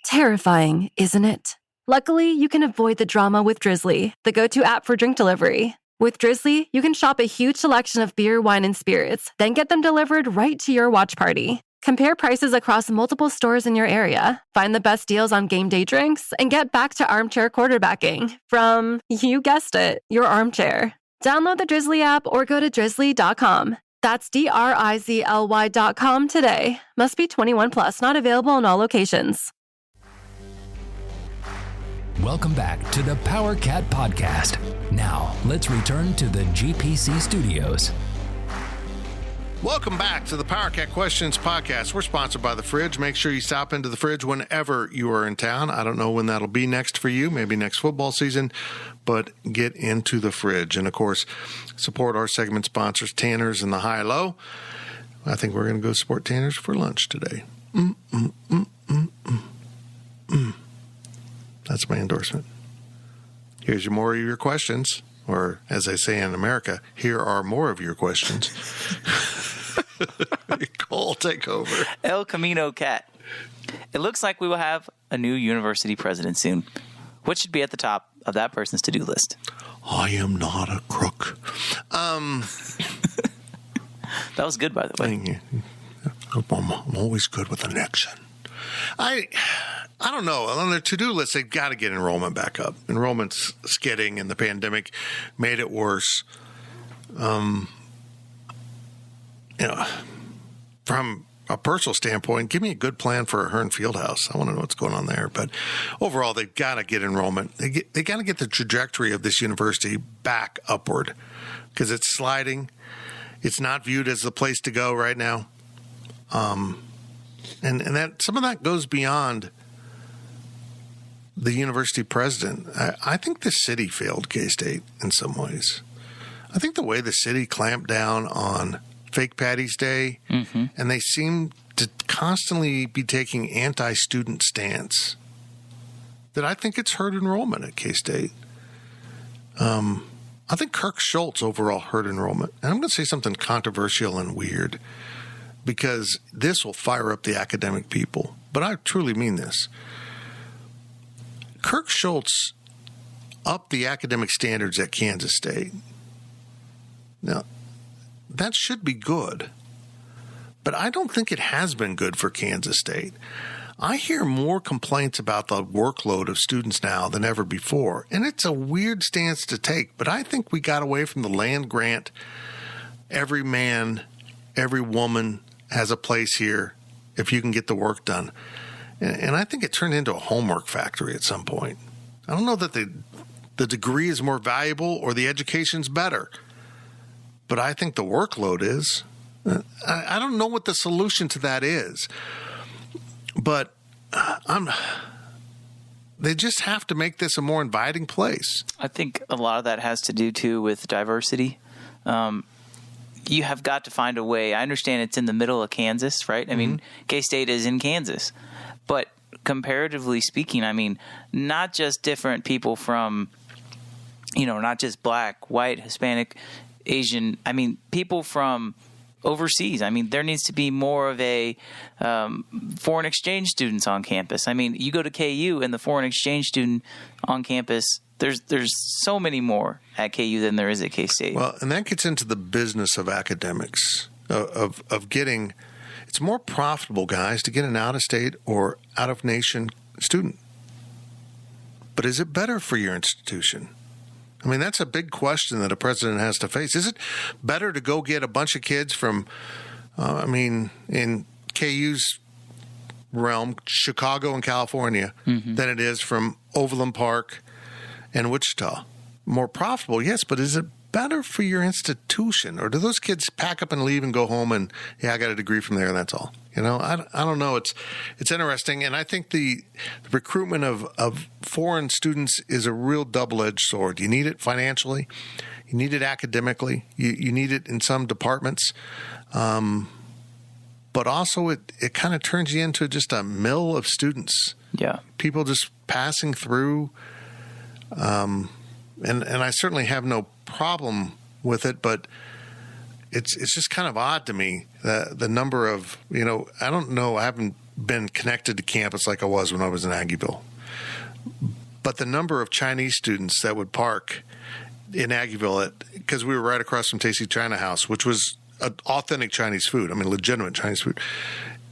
Terrifying, isn't it? Luckily, you can avoid the drama with Drizzly, the go-to app for drink delivery. With Drizzly, you can shop a huge selection of beer, wine, and spirits, then get them delivered right to your watch party. Compare prices across multiple stores in your area, find the best deals on game day drinks, and get back to armchair quarterbacking from, you guessed it, your armchair. Download the Drizzly app or go to drizzly.com. That's DRIZLY.com today. Must be 21 plus, not available in all locations. Welcome back to the PowerCat podcast. Now, let's return to the GPC studios. Welcome back to the PowerCat Questions podcast. We're sponsored by The Fridge. Make sure you stop into The Fridge whenever you are in town. I don't know when that'll be next for you, maybe next football season, but get into The Fridge. And, of course, support our segment sponsors, Tanner's and the High Low. I think we're going to go support Tanner's for lunch today. That's my endorsement. Here's more of your questions. Or, as I say in America, here are more of your questions. Cole, take over. El Camino Cat. It looks like we will have a new university president soon. What should be at the top of that person's to-do list? I am not a crook. That was good, by the way. I'm always good with connection. I don't know. On their to-do list, they've got to get enrollment back up. Enrollment's skidding, and the pandemic made it worse. From a personal standpoint, give me a good plan for Hearn Fieldhouse. I want to know what's going on there. But overall, they've got to get enrollment. They got to get the trajectory of this university back upward because it's sliding. It's not viewed as the place to go right now. And that some of that goes beyond the university president. I think the city failed K-State in some ways. I think the way the city clamped down on Fake Patty's Day, and they seem to constantly be taking anti-student stance, that I think it's hurt enrollment at K-State. I think Kirk Schultz overall hurt enrollment. And I'm going to say something controversial and weird, because this will fire up the academic people. But I truly mean this. Kirk Schultz upped the academic standards at Kansas State. Now, that should be good. But I don't think it has been good for Kansas State. I hear more complaints about the workload of students now than ever before. And it's a weird stance to take, but I think we got away from the land grant. Every man, every woman has a place here if you can get the work done. And I think it turned into a homework factory at some point. I don't know that the degree is more valuable or the education's better, but I think the workload is. I don't know what the solution to that is. But they just have to make this a more inviting place. I think a lot of that has to do, too, with diversity. You have got to find a way. I understand it's in the middle of Kansas, right? I mean, K-State is in Kansas. But comparatively speaking, I mean, not just different people from, not just black, white, Hispanic, Asian. I mean, people from overseas. I mean, there needs to be more of a foreign exchange students on campus. I mean, you go to KU and the foreign exchange student on campus, there's so many more at KU than there is at K-State. Well, and that gets into the business of academics, of getting – it's more profitable, guys, to get an out-of-state or out-of-nation student. But is it better for your institution? I mean, that's a big question that a president has to face. Is it better to go get a bunch of kids from, in KU's realm, Chicago and California, than it is from Overland Park and Wichita? More profitable, yes, but is it better for your institution? Or do those kids pack up and leave and go home and, I got a degree from there and that's all? I don't know. It's interesting. And I think the recruitment of foreign students is a real double-edged sword. You need it financially. You need it academically. You need it in some departments. But also it kind of turns you into just a mill of students. Yeah. People just passing through. And I certainly have no problem with it, but it's just kind of odd to me, the number of, I don't know, I haven't been connected to campus like I was when I was in Aggieville, but the number of Chinese students that would park in Aggieville because we were right across from Tasty China House, which was authentic Chinese food. I mean, legitimate Chinese food.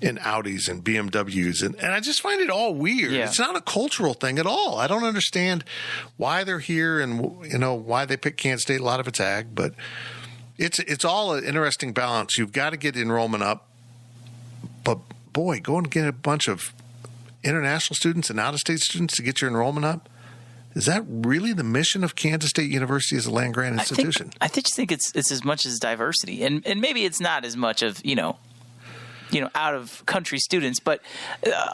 In Audis and BMWs. And I just find it all weird. Yeah. It's not a cultural thing at all. I don't understand why they're here and, why they pick Kansas State. A lot of it's ag, but it's all an interesting balance. You've got to get enrollment up. But, boy, go and get a bunch of international students and out-of-state students to get your enrollment up. Is that really the mission of Kansas State University as a land-grant institution? I just think it's as much as diversity. And maybe it's not as much of, out of country students. But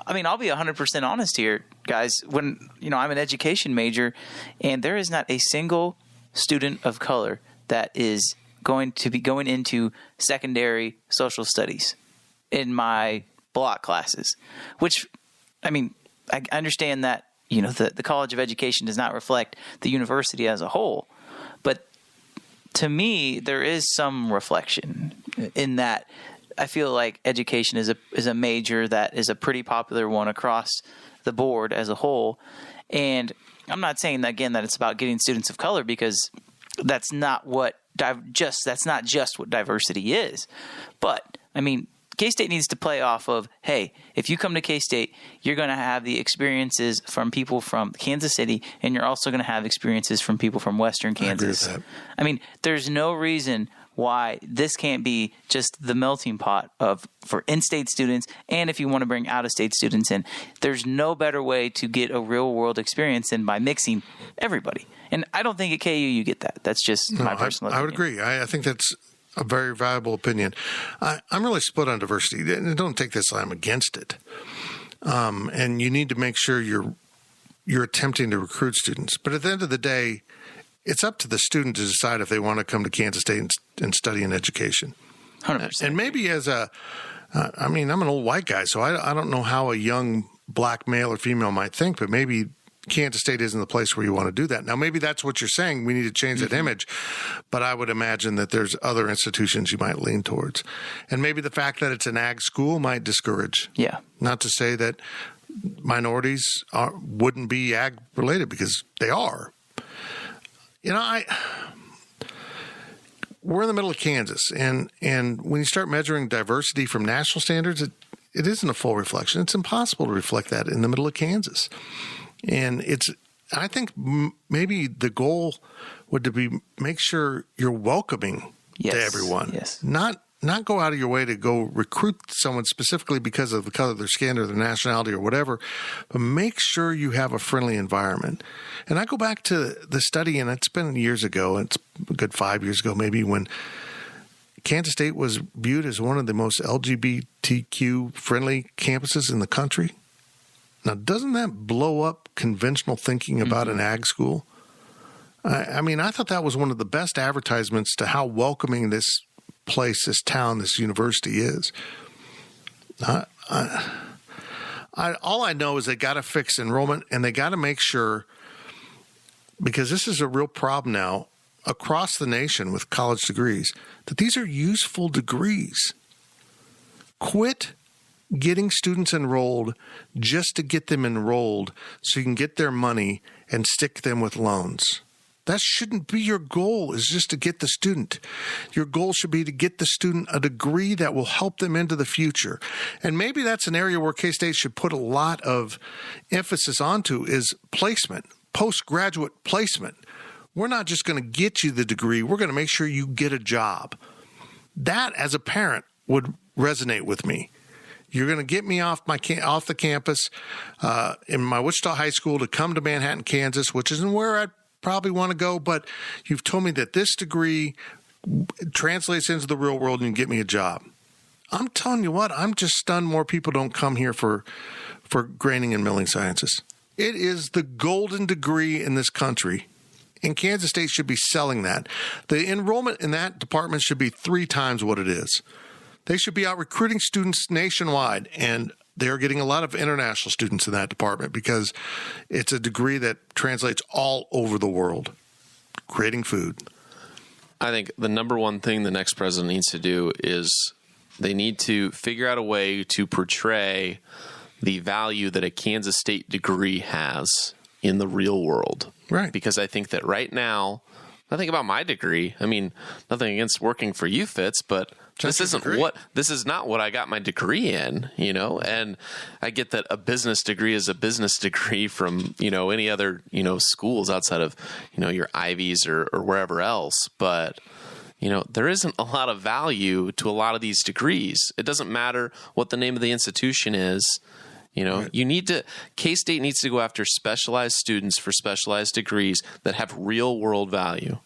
I'll be 100% honest here, guys. When, I'm an education major and there is not a single student of color that is going to be going into secondary social studies in my block classes, which, I understand that, the College of Education does not reflect the university as a whole. But to me, there is some reflection in that. I feel like education is a major that is a pretty popular one across the board as a whole. And I'm not saying that, again, that it's about getting students of color, because that's not just what diversity is. But K-State needs to play off of, hey, if you come to K-State, you're going to have the experiences from people from Kansas City, and you're also going to have experiences from people from Western Kansas. I mean, there's no reason why this can't be just the melting pot for in-state students, and if you want to bring out-of-state students in. There's no better way to get a real-world experience than by mixing everybody. And I don't think at KU you get that. That's just my personal opinion. I would agree. I think that's a very valuable opinion. I'm really split on diversity. And don't take this, I'm against it. And you need to make sure you're attempting to recruit students. But at the end of the day, it's up to the student to decide if they want to come to Kansas State and study in education. 100%. And maybe I'm an old white guy, so I don't know how a young black male or female might think, but maybe Kansas State isn't the place where you want to do that. Now, maybe that's what you're saying. We need to change that image. But I would imagine that there's other institutions you might lean towards. And maybe the fact that it's an ag school might discourage. Yeah. Not to say that minorities wouldn't be ag related, because they are. We're in the middle of Kansas, and when you start measuring diversity from national standards, it isn't a full reflection. It's impossible to reflect that in the middle of Kansas. And I think maybe the goal would be make sure you're welcoming to everyone. Yes. Not go out of your way to go recruit someone specifically because of the color of their skin or their nationality or whatever, but make sure you have a friendly environment. And I go back to the study, and it's been years ago, it's a good 5 years ago maybe, when Kansas State was viewed as one of the most LGBTQ-friendly campuses in the country. Now, doesn't that blow up conventional thinking about an ag school? I mean, I thought that was one of the best advertisements to how welcoming this place, this town, this university is. All I know is they got to fix enrollment, and they got to make sure, because this is a real problem now across the nation with college degrees, that these are useful degrees. Quit getting students enrolled just to get them enrolled so you can get their money and stick them with loans. That shouldn't be your goal, is just to get the student. Your goal should be to get the student a degree that will help them into the future. And maybe that's an area where K-State should put a lot of emphasis onto, is placement, postgraduate placement. We're not just going to get you the degree. We're going to make sure you get a job. That, as a parent, would resonate with me. You're going to get me off the campus in my Wichita High School to come to Manhattan, Kansas, which isn't where I'd probably want to go, but you've told me that this degree translates into the real world and you can get me a job. I'm telling you what, I'm just stunned more people don't come here for graining and milling sciences. It is the golden degree in this country, and Kansas State should be selling that. The enrollment in that department should be 3 times what it is. They should be out recruiting students nationwide, and they're getting a lot of international students in that department because it's a degree that translates all over the world, creating food. I think the number one thing the next president needs to do is they need to figure out a way to portray the value that a Kansas State degree has in the real world. Right. Because I think that right now, I think about my degree. I mean, nothing against working for you, Fitz, but this is not what I got my degree in, and I get that a business degree is a business degree from, any other, schools outside of, your Ivies or wherever else. But, there isn't a lot of value to a lot of these degrees. It doesn't matter what the name of the institution is. Right. K-State needs to go after specialized students for specialized degrees that have real world value.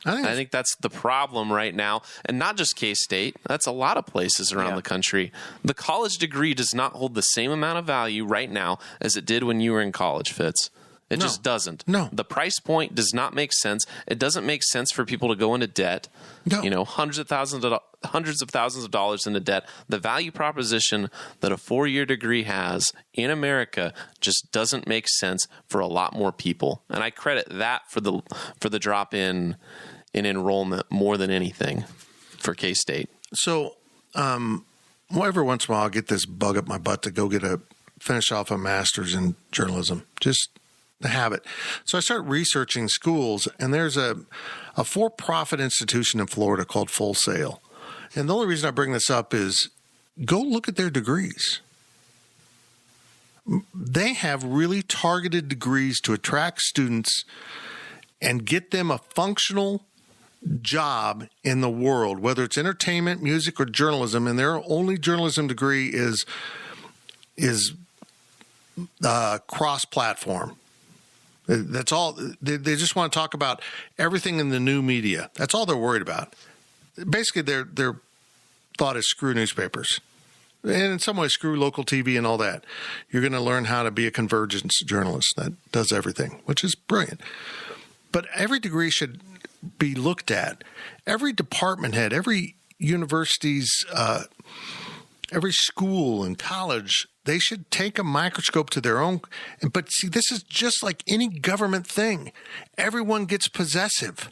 I think that's the problem right now. And not just K-State. That's a lot of places around the country. The college degree does not hold the same amount of value right now as it did when you were in college, Fitz. It just doesn't. No. The price point does not make sense. It doesn't make sense for people to go into debt. No. Hundreds of thousands of dollars into debt. The value proposition that a 4-year degree has in America just doesn't make sense for a lot more people. And I credit that for the drop in enrollment more than anything for K-State. So, every once in a while, I'll get this bug up my butt to go finish off a master's in journalism. Just the habit. So I start researching schools, and there's a for-profit institution in Florida called Full Sail. And the only reason I bring this up is go look at their degrees. They have really targeted degrees to attract students and get them a functional job in the world, whether it's entertainment, music, or journalism. And their only journalism degree is cross-platform. That's all. They just want to talk about everything in the new media. That's all they're worried about. basically their thought is screw newspapers. And in some ways, screw local TV and all that. You're going to learn how to be a convergence journalist that does everything, which is brilliant. But every degree should be looked at. Every department head, every university's, every school and college, they should take a microscope to their own. But see, this is just like any government thing. Everyone gets possessive.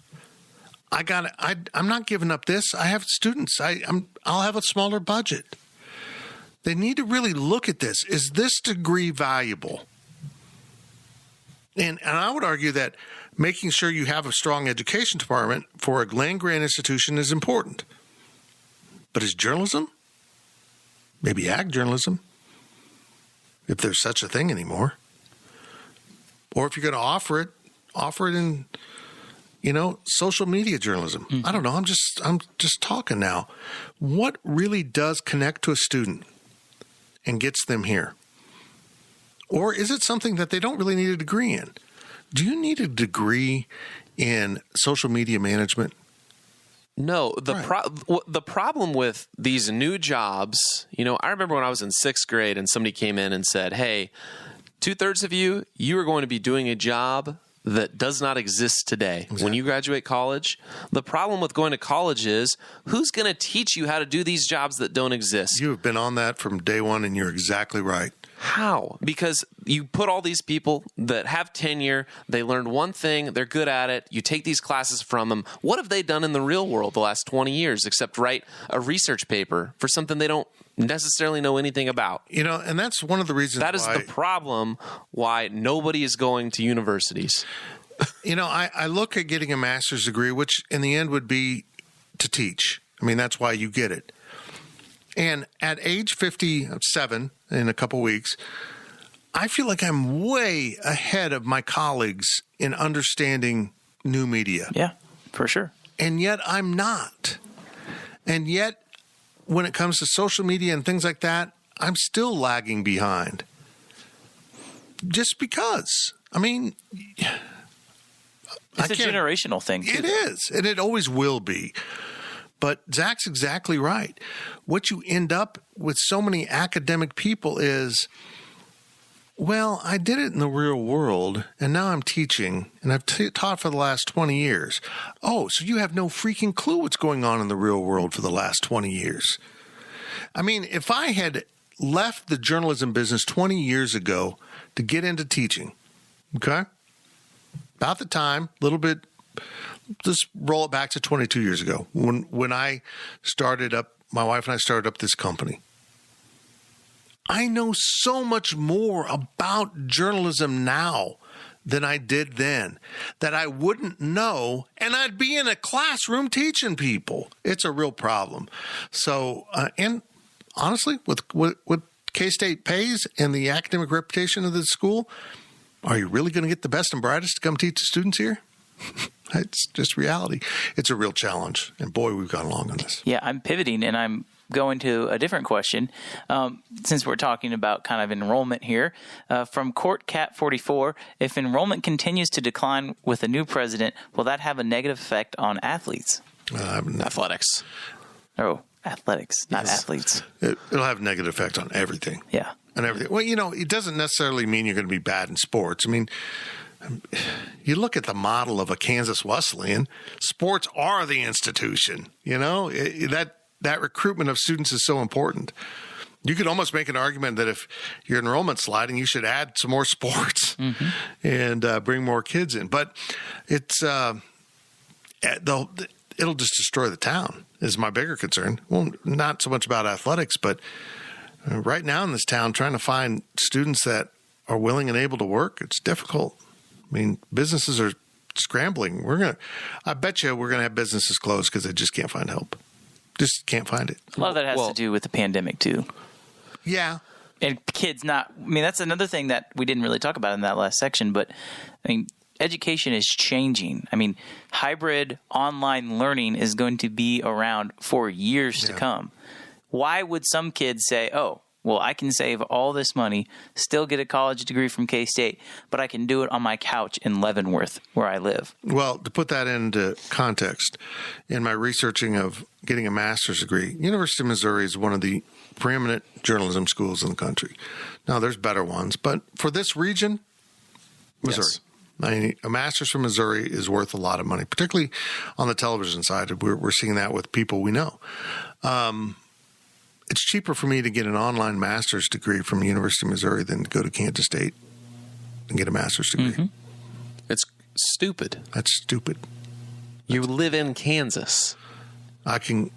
I'm not giving up this. I have students. I'll have a smaller budget. They need to really look at this. Is this degree valuable? And I would argue that making sure you have a strong education department for a land-grant institution is important. But is journalism, maybe ag journalism, if there's such a thing anymore, or if you're going to offer it in, social media journalism. Mm-hmm. I don't know. I'm just talking now. What really does connect to a student and gets them here? Or is it something that they don't really need a degree in? Do you need a degree in social media management? No, the problem with these new jobs, I remember when I was in 6th grade and somebody came in and said, hey, 2/3 of you are going to be doing a job that does not exist today. Exactly. When you graduate college, the problem with going to college is who's going to teach you how to do these jobs that don't exist? You have been on that from day one, and you're exactly right. How? Because you put all these people that have tenure, they learned one thing, they're good at it, you take these classes from them. What have they done in the real world the last 20 years except write a research paper for something they don't necessarily know anything about? And that's one of the reasons that is the problem why nobody is going to universities. I look at getting a master's degree, which in the end would be to teach. I mean, that's why you get it. And at age 57, in a couple weeks, I feel like I'm way ahead of my colleagues in understanding new media. Yeah, for sure. And yet I'm not. And yet, when it comes to social media and things like that, I'm still lagging behind. Just because. I mean, it's a generational thing, too. It is, and it always will be. But Zach's exactly right. What you end up with so many academic people is, well, I did it in the real world, and now I'm teaching, and I've taught for the last 20 years. Oh, so you have no freaking clue what's going on in the real world for the last 20 years. I mean, if I had left the journalism business 20 years ago to get into teaching, okay, about the time, a little bit, just roll it back to 22 years ago when I started up, my wife and I started up this company. I know so much more about journalism now than I did then that I wouldn't know, and I'd be in a classroom teaching people. It's a real problem. So, and honestly, with what K-State pays and the academic reputation of the school, are you really going to get the best and brightest to come teach the students here? It's just reality. It's a real challenge. And boy, we've gone along on this. Yeah, I'm pivoting and I'm going to a different question. Since we're talking about kind of enrollment here, from Court Cat 44, if enrollment continues to decline with a new president, will that have a negative effect on athletes? Athletics. Oh, athletics, not athletes. It'll have a negative effect on everything. Yeah. And everything. Well, it doesn't necessarily mean you're going to be bad in sports. I mean, you look at the model of a Kansas Wesleyan, sports are the institution. That recruitment of students is so important. You could almost make an argument that if your enrollment's sliding, you should add some more sports and bring more kids in. But it'll just destroy the town is my bigger concern. Well, not so much about athletics, but right now in this town, trying to find students that are willing and able to work, it's difficult. I mean, businesses are scrambling. I bet you we're going to have businesses closed because they just can't find help. Just can't find it. A lot of that has to do with the pandemic, too. Yeah. And kids that's another thing that we didn't really talk about in that last section, but education is changing. Hybrid online learning is going to be around for years to come. Why would some kids say, oh, well, I can save all this money, still get a college degree from K-State, but I can do it on my couch in Leavenworth, where I live. Well, to put that into context, in my researching of getting a master's degree, University of Missouri is one of the preeminent journalism schools in the country. Now, there's better ones, but for this region, Missouri. Yes. I mean, a master's from Missouri is worth a lot of money, particularly on the television side. We're seeing that with people we know. It's cheaper for me to get an online master's degree from the University of Missouri than to go to Kansas State and get a master's degree. Mm-hmm. It's stupid. That's stupid. You live in Kansas. I can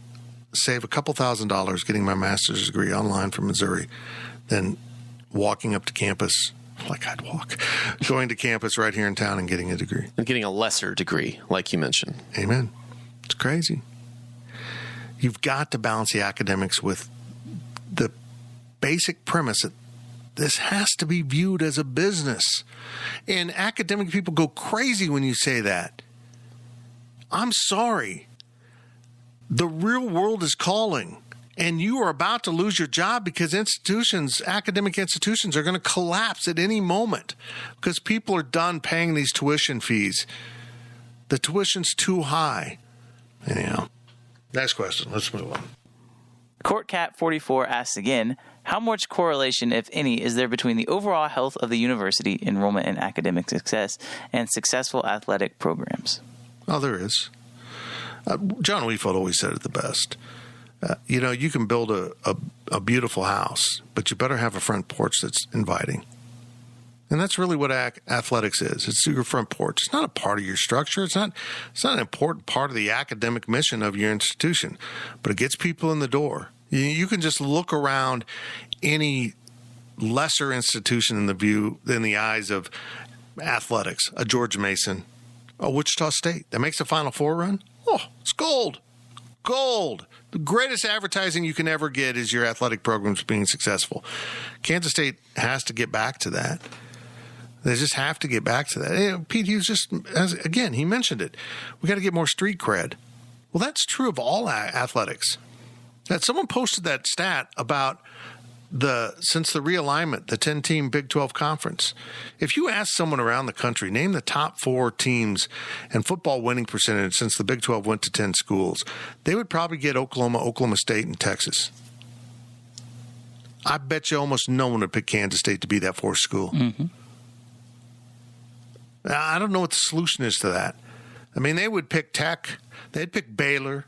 save a couple $1,000s getting my master's degree online from Missouri than walking up to campus like I'd walk, going to campus right here in town and getting a degree. And getting a lesser degree, like you mentioned. Amen. It's crazy. You've got to balance the academics with the basic premise that this has to be viewed as a business. And academic people go crazy when you say that. I'm sorry. The real world is calling. And you are about to lose your job because academic institutions are going to collapse at any moment because people are done paying these tuition fees. The tuition's too high. Anyhow, next question. Let's move on. CourtCat44 asks again, how much correlation, if any, is there between the overall health of the university, enrollment and academic success, and successful athletic programs? Oh, there is. John Weefeld always said it the best. You can build a beautiful house, but you better have a front porch that's inviting. And that's really what athletics is. It's your front porch. It's not a part of your structure. It's not an important part of the academic mission of your institution, but it gets people in the door. You can just look around any lesser institution in the eyes of athletics, a George Mason, a Wichita State that makes a Final Four run. Oh, it's gold. Gold. The greatest advertising you can ever get is your athletic programs being successful. Kansas State has to get back to that. They just have to get back to that. Pete Hughes again, he mentioned it. We got to get more street cred. Well, that's true of all athletics. That someone posted that stat about since the realignment, the 10-team Big 12 conference. If you ask someone around the country, name the top 4 teams and football winning percentage since the Big 12 went to 10 schools, they would probably get Oklahoma State, and Texas. I bet you almost no one would pick Kansas State to be that 4th school. Mm-hmm. I don't know what the solution is to that. I mean, they would pick Tech. They'd pick Baylor.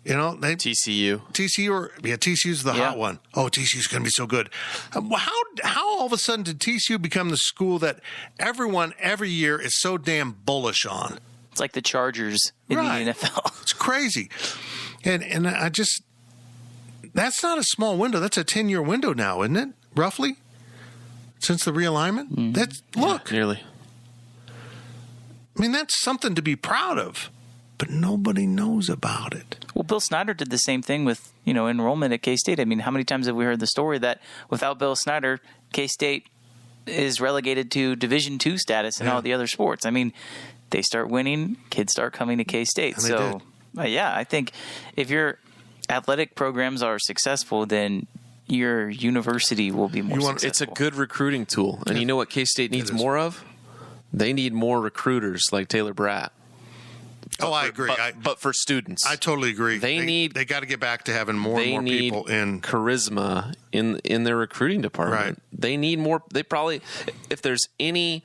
TCU. TCU's the hot one. Oh, TCU's going to be so good. How all of a sudden did TCU become the school that everyone every year is so damn bullish on? It's like the Chargers in the NFL. It's crazy. And I just, that's not a small window. That's a 10-year window now, isn't it? Roughly? Since the realignment? Mm-hmm. Look. Yeah, nearly. I mean, that's something to be proud of. But nobody knows about it. Well, Bill Snyder did the same thing with, enrollment at K-State. I mean, how many times have we heard the story that without Bill Snyder, K-State is relegated to Division II status in all the other sports? I mean, they start winning, kids start coming to K-State. So, I think if your athletic programs are successful, then your university will be more successful. It's a good recruiting tool. And you know what K-State needs more of? They need more recruiters like Taylor Bratt. Oh, I agree. But for students, I totally agree. They got to get back to having more and more people in charisma in their recruiting department. Right. They need more. They probably, if there's any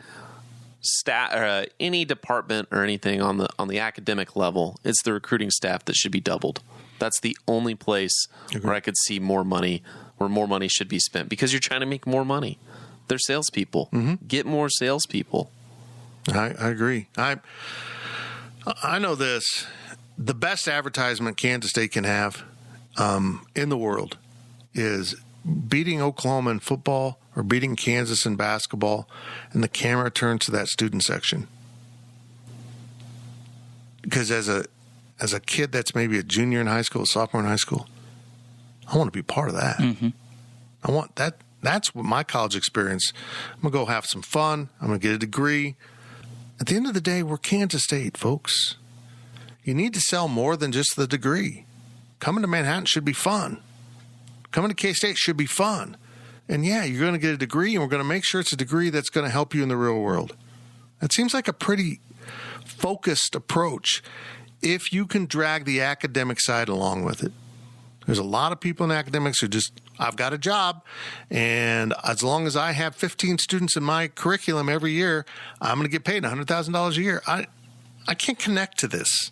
any department or anything on the academic level, it's the recruiting staff that should be doubled. That's the only place where I could see more money, where more money should be spent, because you're trying to make more money. They're salespeople. Mm-hmm. Get more salespeople. I agree. I know this. The best advertisement Kansas State can have in the world is beating Oklahoma in football or beating Kansas in basketball, and the camera turns to that student section. Because as a kid that's maybe a junior in high school, a sophomore in high school, I want to be part of that. Mm-hmm. I want that. That's what my college experience. I'm going to go have some fun. I'm going to get a degree. At the end of the day, we're Kansas State, folks. You need to sell more than just the degree. Coming to Manhattan should be fun. Coming to K-State should be fun. And yeah, you're going to get a degree, and we're going to make sure it's a degree that's going to help you in the real world. That seems like a pretty focused approach if you can drag the academic side along with it. There's a lot of people in academics who just, I've got a job, and as long as I have 15 students in my curriculum every year, I'm going to get paid $100,000 a year. I can't connect to this.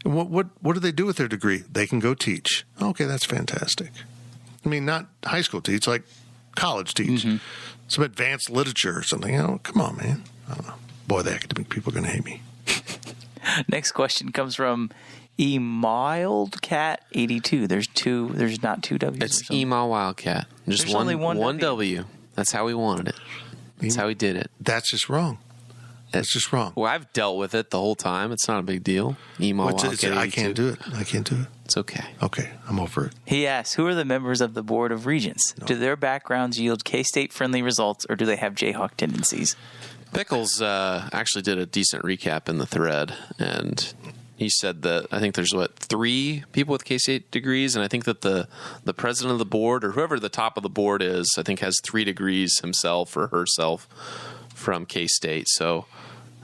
And what do they do with their degree? They can go teach. Okay, that's fantastic. I mean, not high school teach, like college teach. Mm-hmm. Some advanced literature or something. Come on, man. I don't know. Boy, the academic people are going to hate me. Next question comes from eMildcat82. There's not two W's. It's eMildWildcat. Just There's one, only one W. That's how we wanted it. That's how we did it. That's just wrong. That's just wrong. Well, I've dealt with it the whole time. It's not a big deal. eMildWildcat. I can't do it. It's okay. Okay, I'm over it. He asks, who are the members of the Board of Regents? No. Do their backgrounds yield K-State friendly results, or do they have Jayhawk tendencies? Pickles actually did a decent recap in the thread, and he said that I think there's 3 people with K-State degrees, and I think that the president of the board, or whoever the top of the board is, I think has 3 degrees himself or herself from K-State. So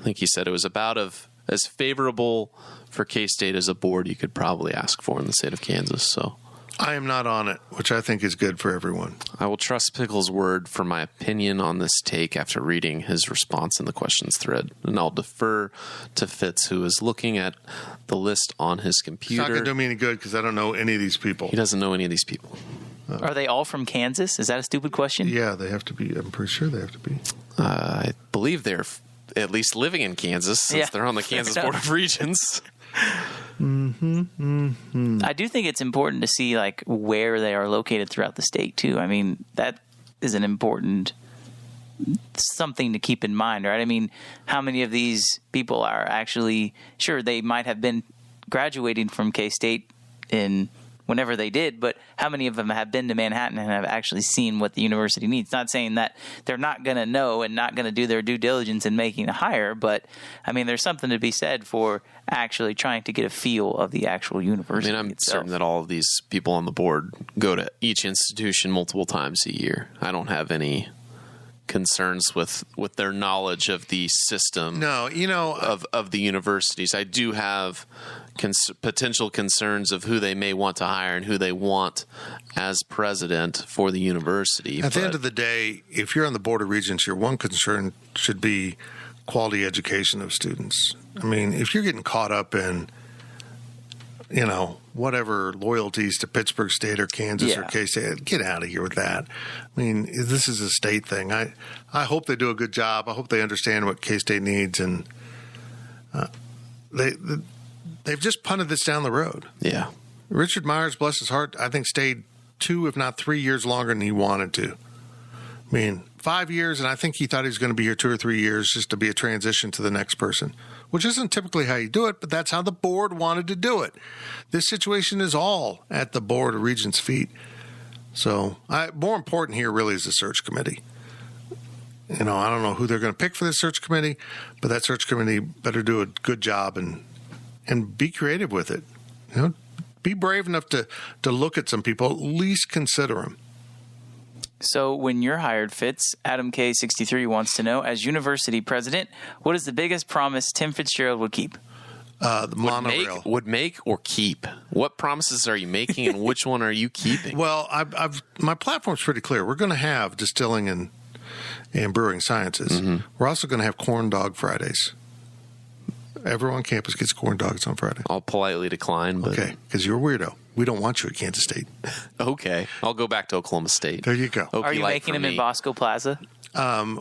I think he said it was about as favorable for K-State as a board you could probably ask for in the state of Kansas. So I am not on it, which I think is good for everyone. I will trust Pickles' word for my opinion on this take after reading his response in the questions thread. And I'll defer to Fitz, who is looking at the list on his computer. It's not going to do me any good because I don't know any of these people. He doesn't know any of these people. Are they all from Kansas? Is that a stupid question? Yeah, they have to be. I'm pretty sure they have to be. I believe they're at least living in Kansas since they're on the Kansas Board of Regents. I do think it's important to see like where they are located throughout the state too. I mean, that is an important something to keep in mind, right? I mean, how many of these people are actually sure they might have been graduating from K-State in whenever they did, but how many of them have been to Manhattan and have actually seen what the university needs? Not saying that they're not going to know and not going to do their due diligence in making a hire, but I mean, there's something to be said for actually trying to get a feel of the actual university. I mean, I'm itself. certain that all of these people on the board go to each institution multiple times a year. I don't have any concerns with their knowledge of the system. No, of the universities. I do have potential concerns of who they may want to hire and who they want as president for the university. At the end of the day, if you're on the Board of Regents, your one concern should be quality education of students. I mean, if you're getting caught up in, whatever loyalties to Pittsburgh State or Kansas or K-State, get out of here with that. I mean, this is a state thing. I hope they do a good job. I hope they understand what K-State needs, and they've just punted this down the road. Yeah. Richard Myers, bless his heart, I think stayed 2, if not 3 years longer than he wanted to. I mean, 5 years, and I think he thought he was going to be here 2 or 3 years just to be a transition to the next person, which isn't typically how you do it, but that's how the board wanted to do it. This situation is all at the Board of Regents' feet. So more important here really is the search committee. I don't know who they're going to pick for this search committee, but that search committee better do a good job and be creative with it. Be brave enough to look at some people, at least consider them. So when you're hired, Fitz, Adam K63 wants to know, as university president, what is the biggest promise Tim Fitzgerald would keep? The monorail. Would make or keep? What promises are you making, and which one are you keeping? Well, my platform's pretty clear. We're going to have distilling and brewing sciences. Mm-hmm. We're also going to have corn dog Fridays. Everyone on campus gets corn dogs on Friday. I'll politely decline. But... Okay, because you're a weirdo. We don't want you at Kansas State. Okay. I'll go back to Oklahoma State. There you go. Are you making them in Bosco Plaza?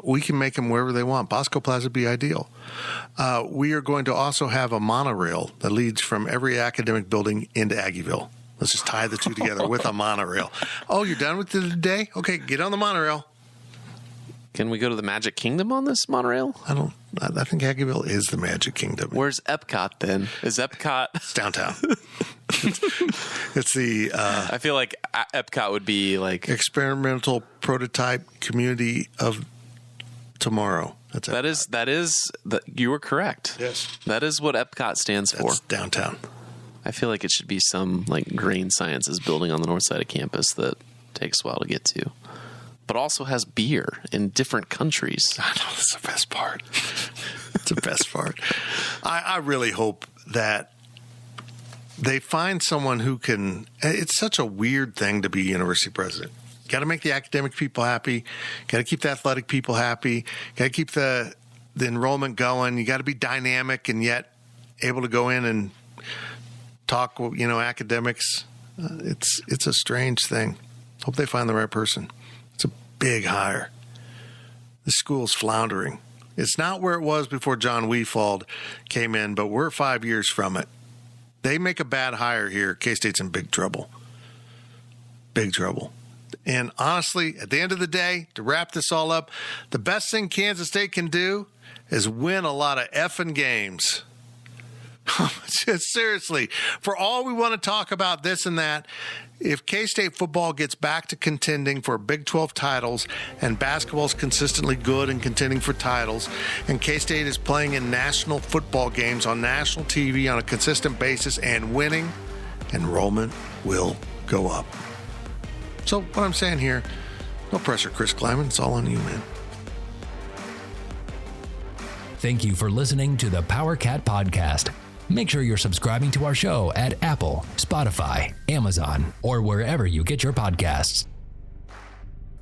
We can make them wherever they want. Bosco Plaza would be ideal. We are going to also have a monorail that leads from every academic building into Aggieville. Let's just tie the two together with a monorail. Oh, you're done with it today? Okay, get on the monorail. Can we go to the Magic Kingdom on this monorail? I think Aggieville is the Magic Kingdom. Where's Epcot then? Is Epcot? It's downtown. It's the... I feel like Epcot would be like... Experimental Prototype Community of Tomorrow. That is you were correct. Yes. That is what Epcot stands for. Downtown. I feel like it should be some like grain sciences building on the north side of campus that takes a while to get to, but also has beer in different countries. I know, that's the best part. It's the best part. I really hope that they find someone who can. It's such a weird thing to be university president. Got to make the academic people happy. Got to keep the athletic people happy. Got to keep the enrollment going. You got to be dynamic and yet able to go in and talk, academics. It's a strange thing. Hope they find the right person. It's a big hire. The school's floundering. It's not where it was before John Weefald came in, but we're 5 years from it. They make a bad hire here, K-State's in big trouble. Big trouble. And honestly, at the end of the day, to wrap this all up, the best thing Kansas State can do is win a lot of effing games. Seriously, for all we want to talk about this and that, if K-State football gets back to contending for Big 12 titles and basketball's consistently good and contending for titles, and K-State is playing in national football games on national TV on a consistent basis and winning, enrollment will go up. So what I'm saying here, no pressure, Chris Kleiman. It's all on you, man. Thank you for listening to the PowerCat Podcast. Make sure you're subscribing to our show at Apple, Spotify, Amazon, or wherever you get your podcasts.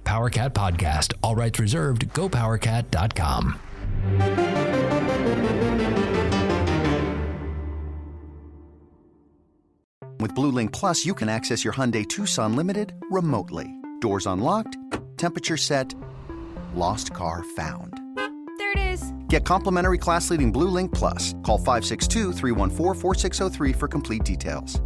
PowerCat Podcast, all rights reserved, gopowercat.com. With Blue Link Plus, you can access your Hyundai Tucson Limited remotely. Doors unlocked, temperature set, lost car found. There it is. Get complimentary class-leading Blue Link Plus. Call 562-314-4603 for complete details.